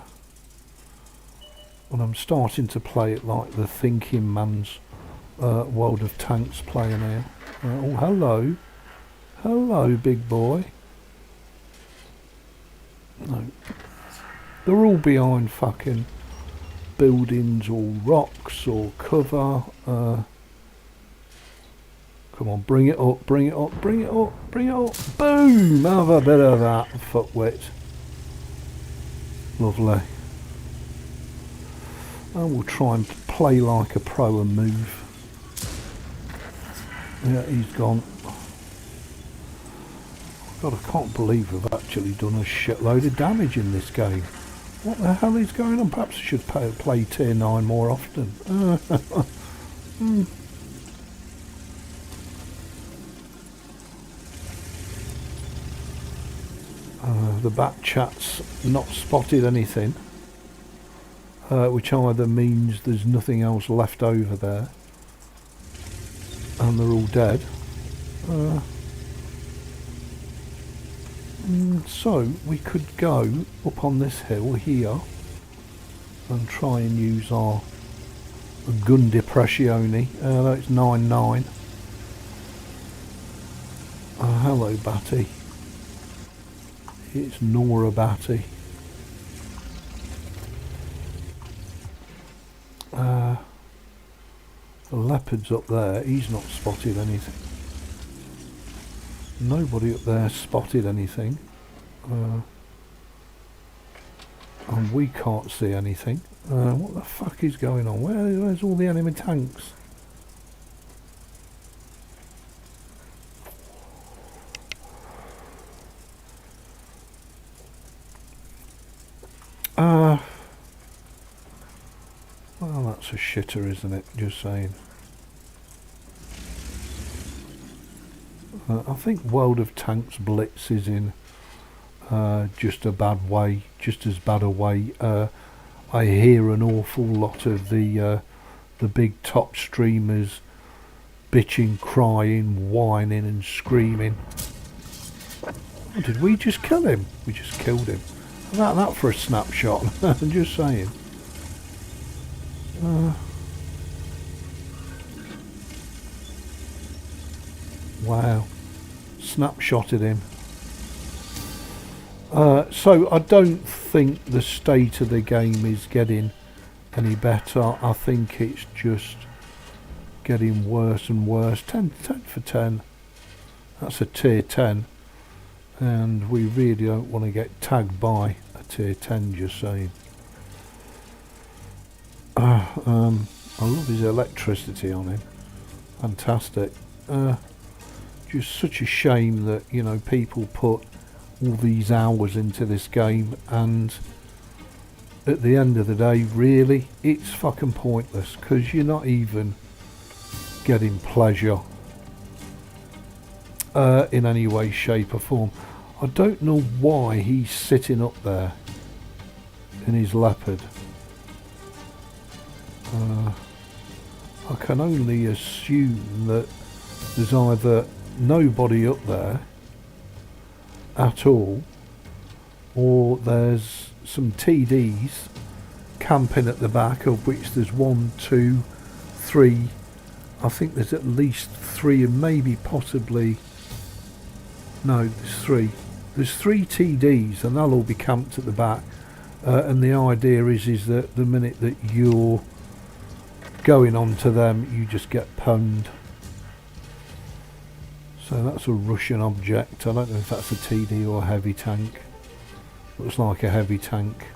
I'm starting to play it like the thinking man's World of Tanks player now. Oh, hello. Hello, big boy. No. They're all behind fucking buildings or rocks or cover. Come on, bring it up, bring it up, bring it up, bring it up. Boom! Have a bit of that, fuckwit. Lovely. And we'll try and play like a pro and move. Yeah, he's gone. God, I can't believe we've actually done a shitload of damage in this game. What the hell is going on? Perhaps I should play tier 9 more often. The back chat's not spotted anything, which either means there's nothing else left over there and they're all dead. So we could go up on this hill here and try and use our gun depressione. That's 9-9. Hello, Batty. It's Nora Batty. The leopard's up there. He's not spotted anything. Nobody up there spotted anything. And we can't see anything. What the fuck is going on? Where's all the enemy tanks? Well, that's a shitter, isn't it? Just saying. I think World of Tanks Blitz is in just a bad way, just as bad a way. I hear an awful lot of the big top streamers bitching, crying, whining and screaming. Oh, did we just kill him? We just killed him. That for a snapshot. I'm just saying. Wow. Snapshotted him. So I don't think the state of the game is getting any better. I think it's just getting worse and worse. 10 for 10. That's a tier 10. And we really don't want to get tagged by a tier 10, just saying. I love his electricity on him. Fantastic. Just such a shame that, you know, people put all these hours into this game and at the end of the day, really, it's fucking pointless because you're not even getting pleasure in any way, shape or form. I don't know why he's sitting up there in his leopard. I can only assume that there's either nobody up there at all, or there's some TDs camping at the back, of which there's 1, 2, 3. I think there's at least 3, and maybe possibly, no, there's 3. There's 3 TDs, and they'll all be camped at the back. And the idea is that the minute that you're going onto them, you just get pwned. So that's a Russian object. I don't know if that's a TD or a heavy tank. Looks like a heavy tank.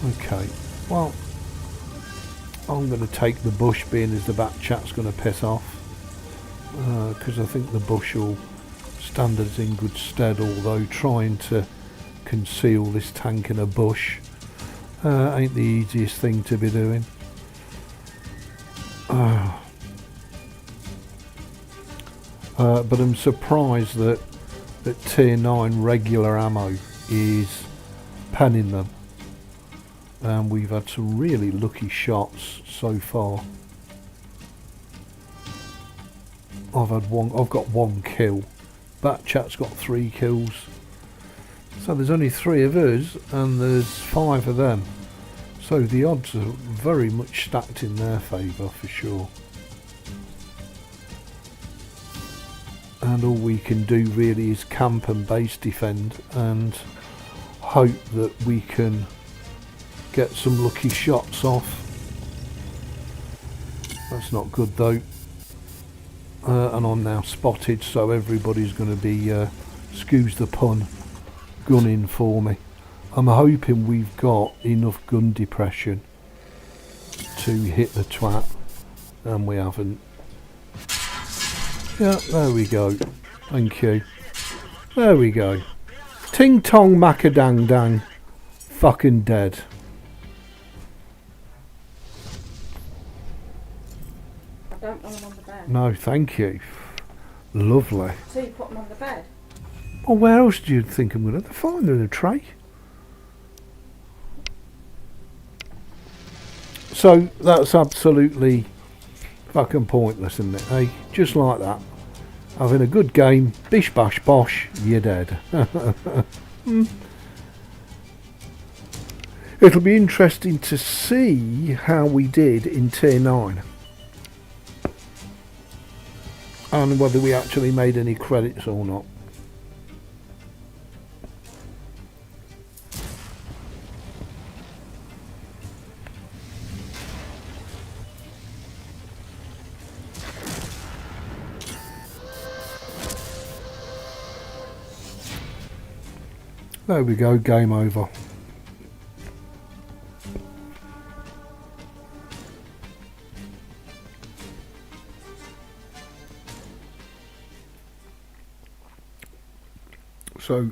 Okay, well, I'm going to take the bush, being as the back chat's going to piss off, because I think the bush will stand us in good stead, although trying to conceal this tank in a bush ain't the easiest thing to be doing. But I'm surprised that tier 9 regular ammo is penning them, and we've had some really lucky shots so far. I've got 1 kill. That chat's got 3 kills. So there's only 3 of us and there's 5 of them. So the odds are very much stacked in their favour for sure. And all we can do really is camp and base defend and hope that we can get some lucky shots off. That's not good though. And I'm now spotted, so everybody's going to be, excuse the pun, gunning for me. I'm hoping we've got enough gun depression to hit the twat, and we haven't. Yeah, there we go. Thank you. There we go. Ting tong macadang dang. Fucking dead. I don't want them on the bed. No, thank you. Lovely. So you put them on the bed? Well, where else do you think I'm going to find them in a tray? So that's absolutely fucking pointless, isn't it? Eh? Just like that. Having a good game, bish bash bosh, you're dead. It'll be interesting to see how we did in tier 9. And whether we actually made any credits or not. There we go, game over. So,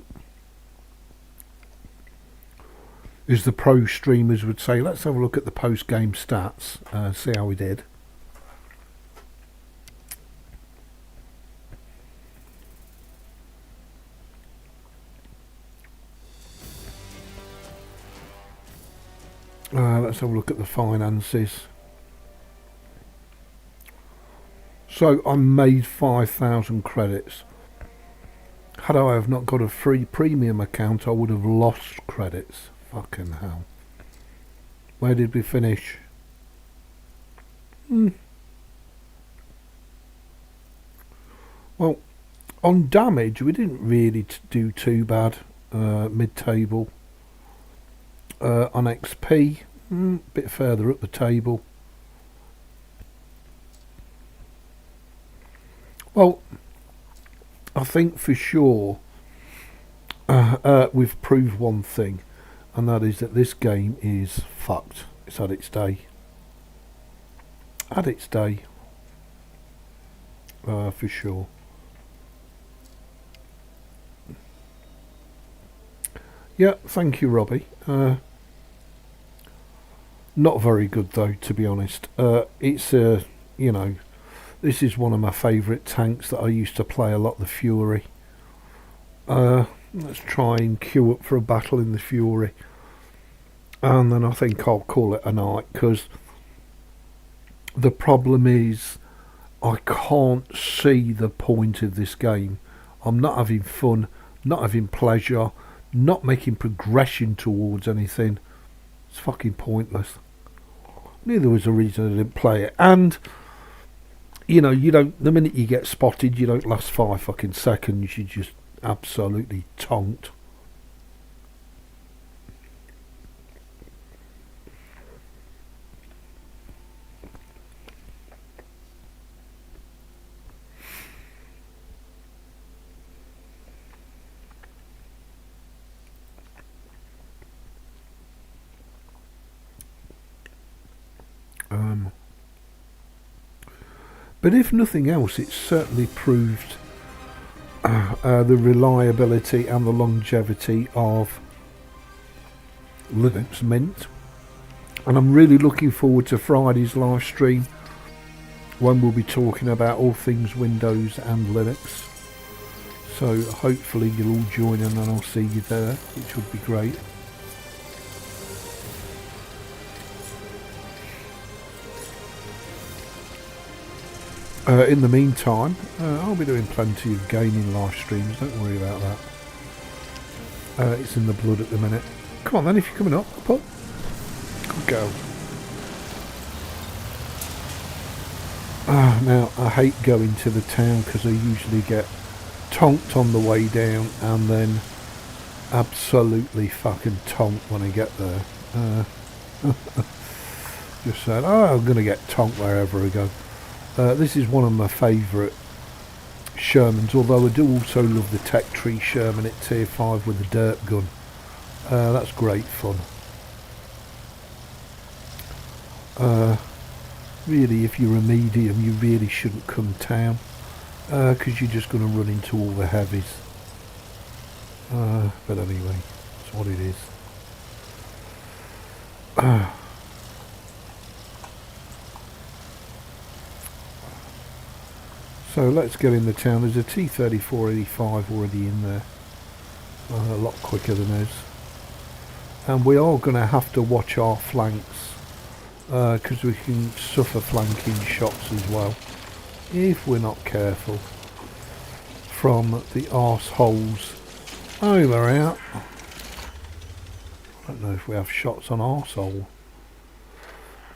as the pro streamers would say, let's have a look at the post-game stats, see how we did. Let's have a look at the finances. So I made 5,000 credits. Had I have not got a free premium account, I would have lost credits. Fucking hell. Where did we finish? Well, on damage, we didn't really do too bad. Mid-table. On XP, a bit further up the table. Well, I think for sure we've proved one thing, and that is that this game is fucked. It's had its day. Had its day. For sure. Yeah, thank you, Robbie. Not very good though, to be honest. It's you know, this is one of my favourite tanks that I used to play a lot, the Fury. Let's try and queue up for a battle in the Fury, and then I think I'll call it a night, because the problem is I can't see the point of this game. I'm not having fun, not having pleasure, not making progression towards anything. It's fucking pointless. Neither was the reason I didn't play it. And you know, you don't. The minute you get spotted, you don't last 5 fucking seconds. You just absolutely tonked. But if nothing else, it's certainly proved the reliability and the longevity of Linux Mint. And I'm really looking forward to Friday's live stream, when we'll be talking about all things Windows and Linux. So hopefully you'll all join in and I'll see you there, which would be great. In the meantime, I'll be doing plenty of gaming live streams, don't worry about that. It's in the blood at the minute. Come on then, if you're coming up, up. Good girl. Now, I hate going to the town because I usually get tonked on the way down and then absolutely fucking tonked when I get there. Just saying, I'm going to get tonked wherever I go. This is one of my favourite Shermans, although I do also love the Tech Tree Sherman at Tier 5 with the dirt gun. That's great fun. Really, if you're a medium, you really shouldn't come town, because you're just going to run into all the heavies. But anyway, that's what it is. So let's get in the town. There's a T-3485 already in there, a lot quicker than us. And we are going to have to watch our flanks, because we can suffer flanking shots as well, if we're not careful, from the arseholes over out. I don't know if we have shots on arsehole.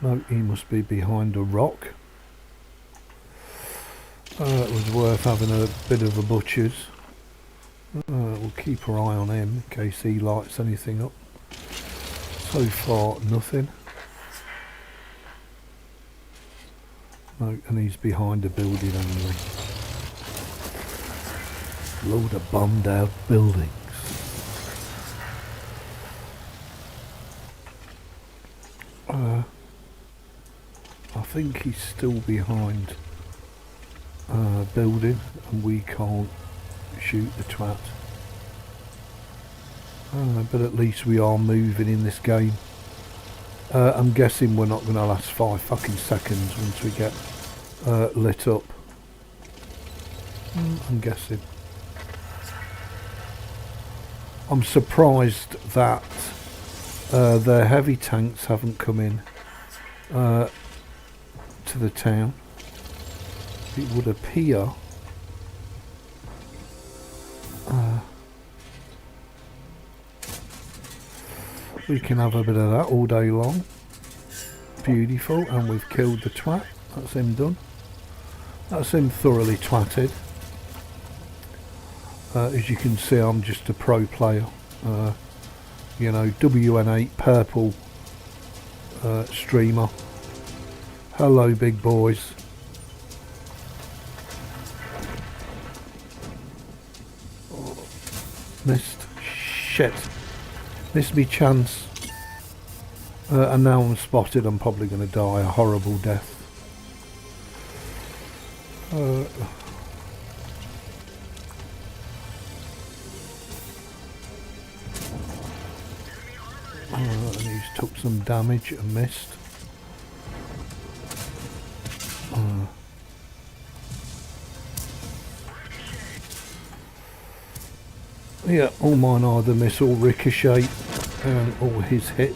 No, he must be behind a rock. It was worth having a bit of a butcher's. We'll keep our eye on him in case he lights anything up. So far, nothing. No, and he's behind a building anyway. Load of bombed out buildings. I think he's still behind building and we can't shoot the twat. But at least we are moving in this game. I'm guessing we're not going to last 5 fucking seconds once we get lit up. I'm guessing. I'm surprised that their heavy tanks haven't come in to the town. It would appear we can have a bit of that all day long. Beautiful, and we've killed the twat. That's him done. That's him thoroughly twatted. As you can see, I'm just a pro player. You know, WN8 purple streamer. Hello, big boys. Missed. Shit. Missed me chance. And now I'm spotted. I'm probably going to die a horrible death. And he's took some damage and missed. Yeah, all mine either miss or ricochet, or his hit.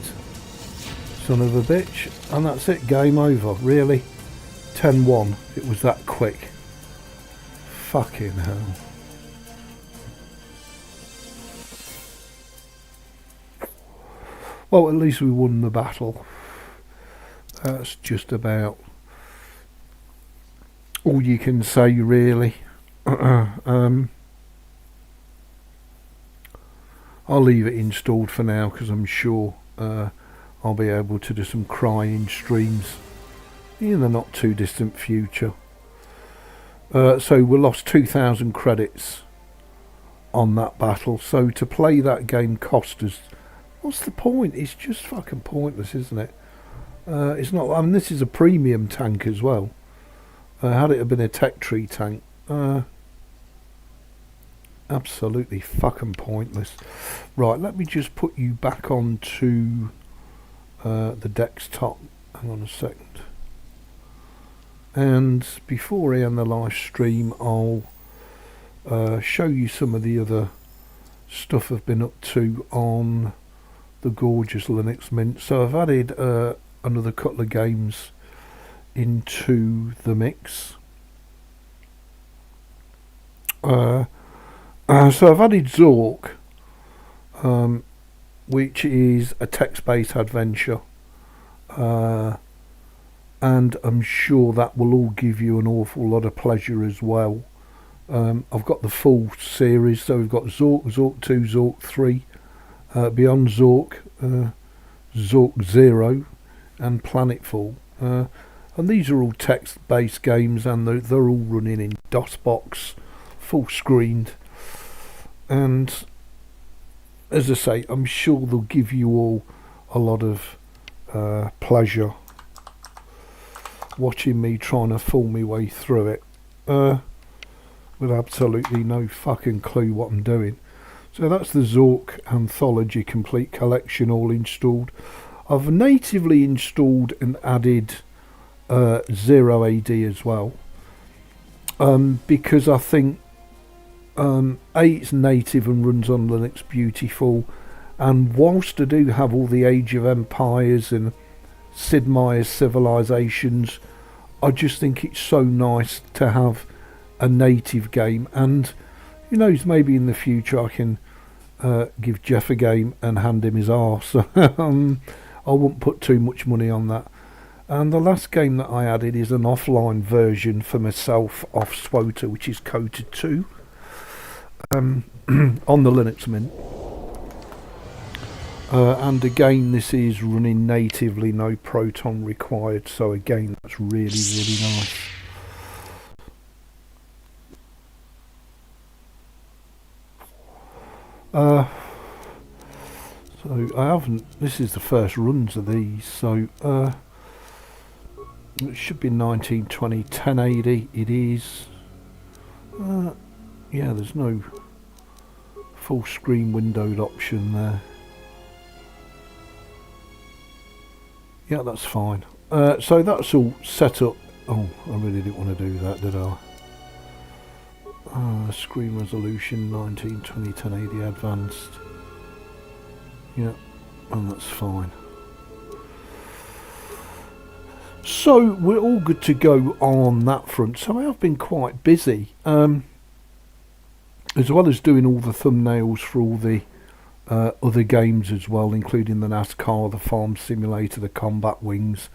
Son of a bitch. And that's it, game over. Really? 10-1. It was that quick. Fucking hell. Well, at least we won the battle. That's just about all you can say, really. I'll leave it installed for now because I'm sure I'll be able to do some crying streams in the not too distant future. So we lost 2,000 credits on that battle. So to play that game cost us, what's the point? It's just fucking pointless, isn't it? It's not. I mean, this is a premium tank as well. Had it have been a tech tree tank, absolutely fucking pointless. Right, let me just put you back onto the desktop. Hang on a second. And before I end the live stream, I'll show you some of the other stuff I've been up to on the gorgeous Linux Mint. So I've added another couple of games into the mix. So I've added Zork, which is a text-based adventure, and I'm sure that will all give you an awful lot of pleasure as well. I've got the full series, so we've got Zork, Zork 2, Zork 3, Beyond Zork, Zork 0 and Planetfall. And these are all text-based games, and they're all running in DOSBox, full screened. And as I say, I'm sure they'll give you all a lot of pleasure watching me trying to fool my way through it with absolutely no fucking clue what I'm doing. So that's the Zork Anthology Complete Collection all installed. I've natively installed and added Zero AD as well, because I think it's native and runs on Linux beautiful, and whilst I do have all the Age of Empires and Sid Meier's Civilizations, I just think it's so nice to have a native game. And who knows, maybe in the future I can give Jeff a game and hand him his arse. I wouldn't put too much money on that. And the last game that I added is an offline version for myself off SWOTA, which is Coated 2 on the Linux Mint. And again, this is running natively, no Proton required, so again, that's really, really nice. So I haven't, this is the first runs of these, so it should be 1920 1080. It is yeah, there's no full screen windowed option there. Yeah, that's fine. So that's all set up. Oh, I really didn't want to do that, did I? Screen resolution 1920 1080 advanced. Yeah, and that's fine. So we're all good to go on that front. So I have been quite busy, as well as doing all the thumbnails for all the other games as well, including the NASCAR, the Farm Simulator, the Combat Wings,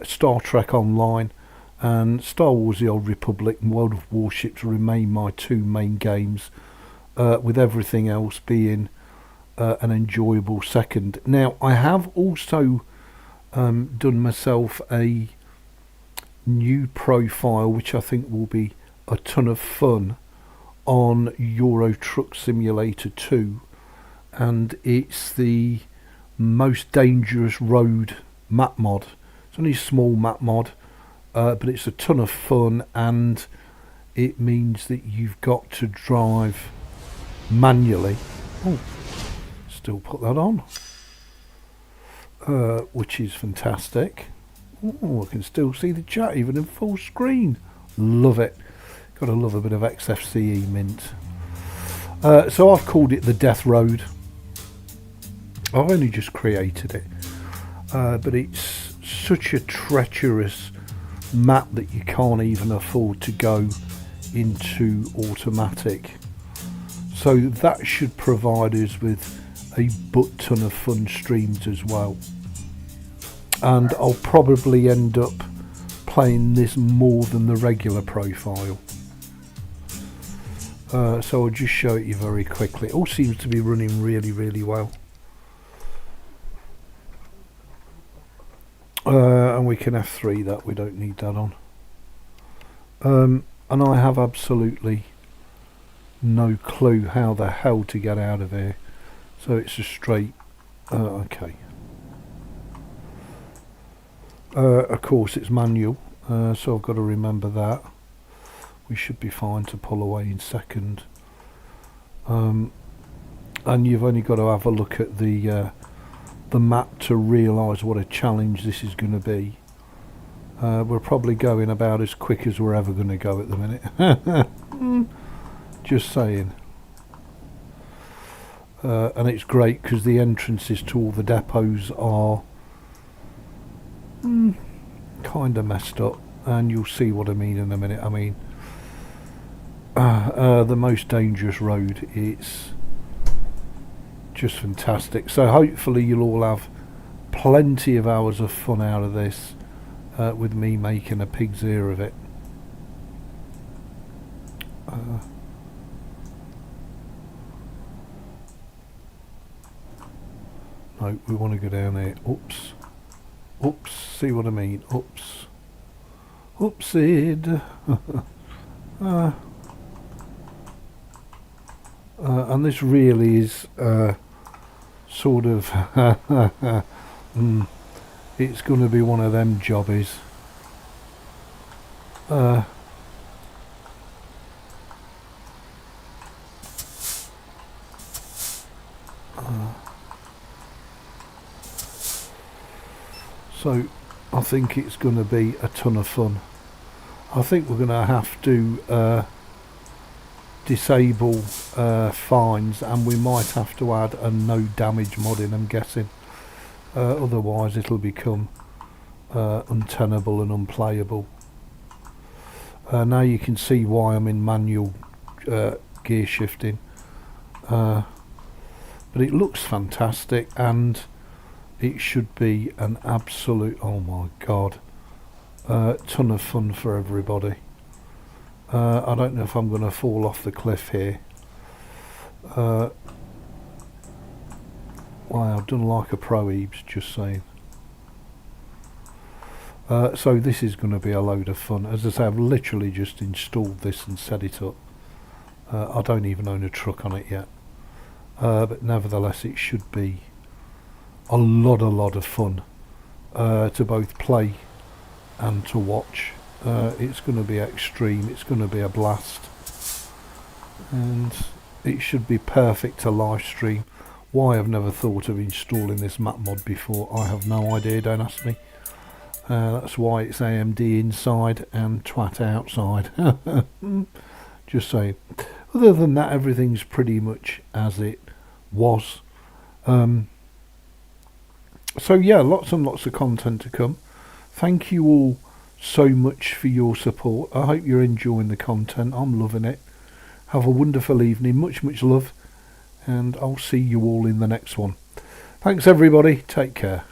Star Trek Online, and Star Wars The Old Republic and World of Warships remain my two main games, with everything else being an enjoyable second. Now, I have also done myself a new profile, which I think will be a ton of fun, on Euro Truck Simulator 2, and it's the most dangerous road map mod. It's only a small map mod, but it's a ton of fun, and it means that you've got to drive manually. Oh, still put that on, which is fantastic. Oh, I can still see the chat even in full screen. Love it. Gotta love a bit of XFCE mint. So I've called it the Death Road. I've only just created it, but it's such a treacherous map that you can't even afford to go into automatic. So that should provide us with a butt ton of fun streams as well. And I'll probably end up playing this more than the regular profile. So I'll just show it you very quickly. It all seems to be running really well. And we can F3 that, we don't need that on. And I have absolutely no clue how the hell to get out of here. So it's a straight, okay. Of course it's manual, so I've got to remember that. We should be fine to pull away in second. And you've only got to have a look at the map to realise what a challenge this is going to be. We're probably going about as quick as we're ever going to go at the minute. Just saying. And it's great because the entrances to all the depots are kind of messed up, and you'll see what I mean in a minute. I mean, the most dangerous road, it's just fantastic. So hopefully you'll all have plenty of hours of fun out of this, with me making a pig's ear of it. No, we want to go down there. Oops. Oops, see what I mean? Oops. Oopsied. And this really is sort of it's going to be one of them jobbies. So I think it's going to be a ton of fun. I think we're going to have to disable fines, and we might have to add a no damage mod in, I'm guessing. Otherwise it'll become untenable and unplayable. Now you can see why I'm in manual gear shifting. But it looks fantastic, and it should be an absolute, oh my god, ton of fun for everybody. I don't know if I'm going to fall off the cliff here. Wow, I've done like a pro Ebeez, just saying. So this is going to be a load of fun. As I say, I've literally just installed this and set it up. I don't even own a truck on it yet. But nevertheless it should be a lot of fun to both play and to watch. It's going to be extreme, it's going to be a blast, and it should be perfect to live stream. Why I've never thought of installing this map mod before, I have no idea, don't ask me. That's why it's AMD inside and twat outside. Just saying. Other than that, everything's pretty much as it was. So yeah, lots and lots of content to come. Thank you all so much for your support. I hope you're enjoying the content. I'm loving it. Have a wonderful evening. Much love, and I'll see you all in the next one. Thanks everybody. Take care.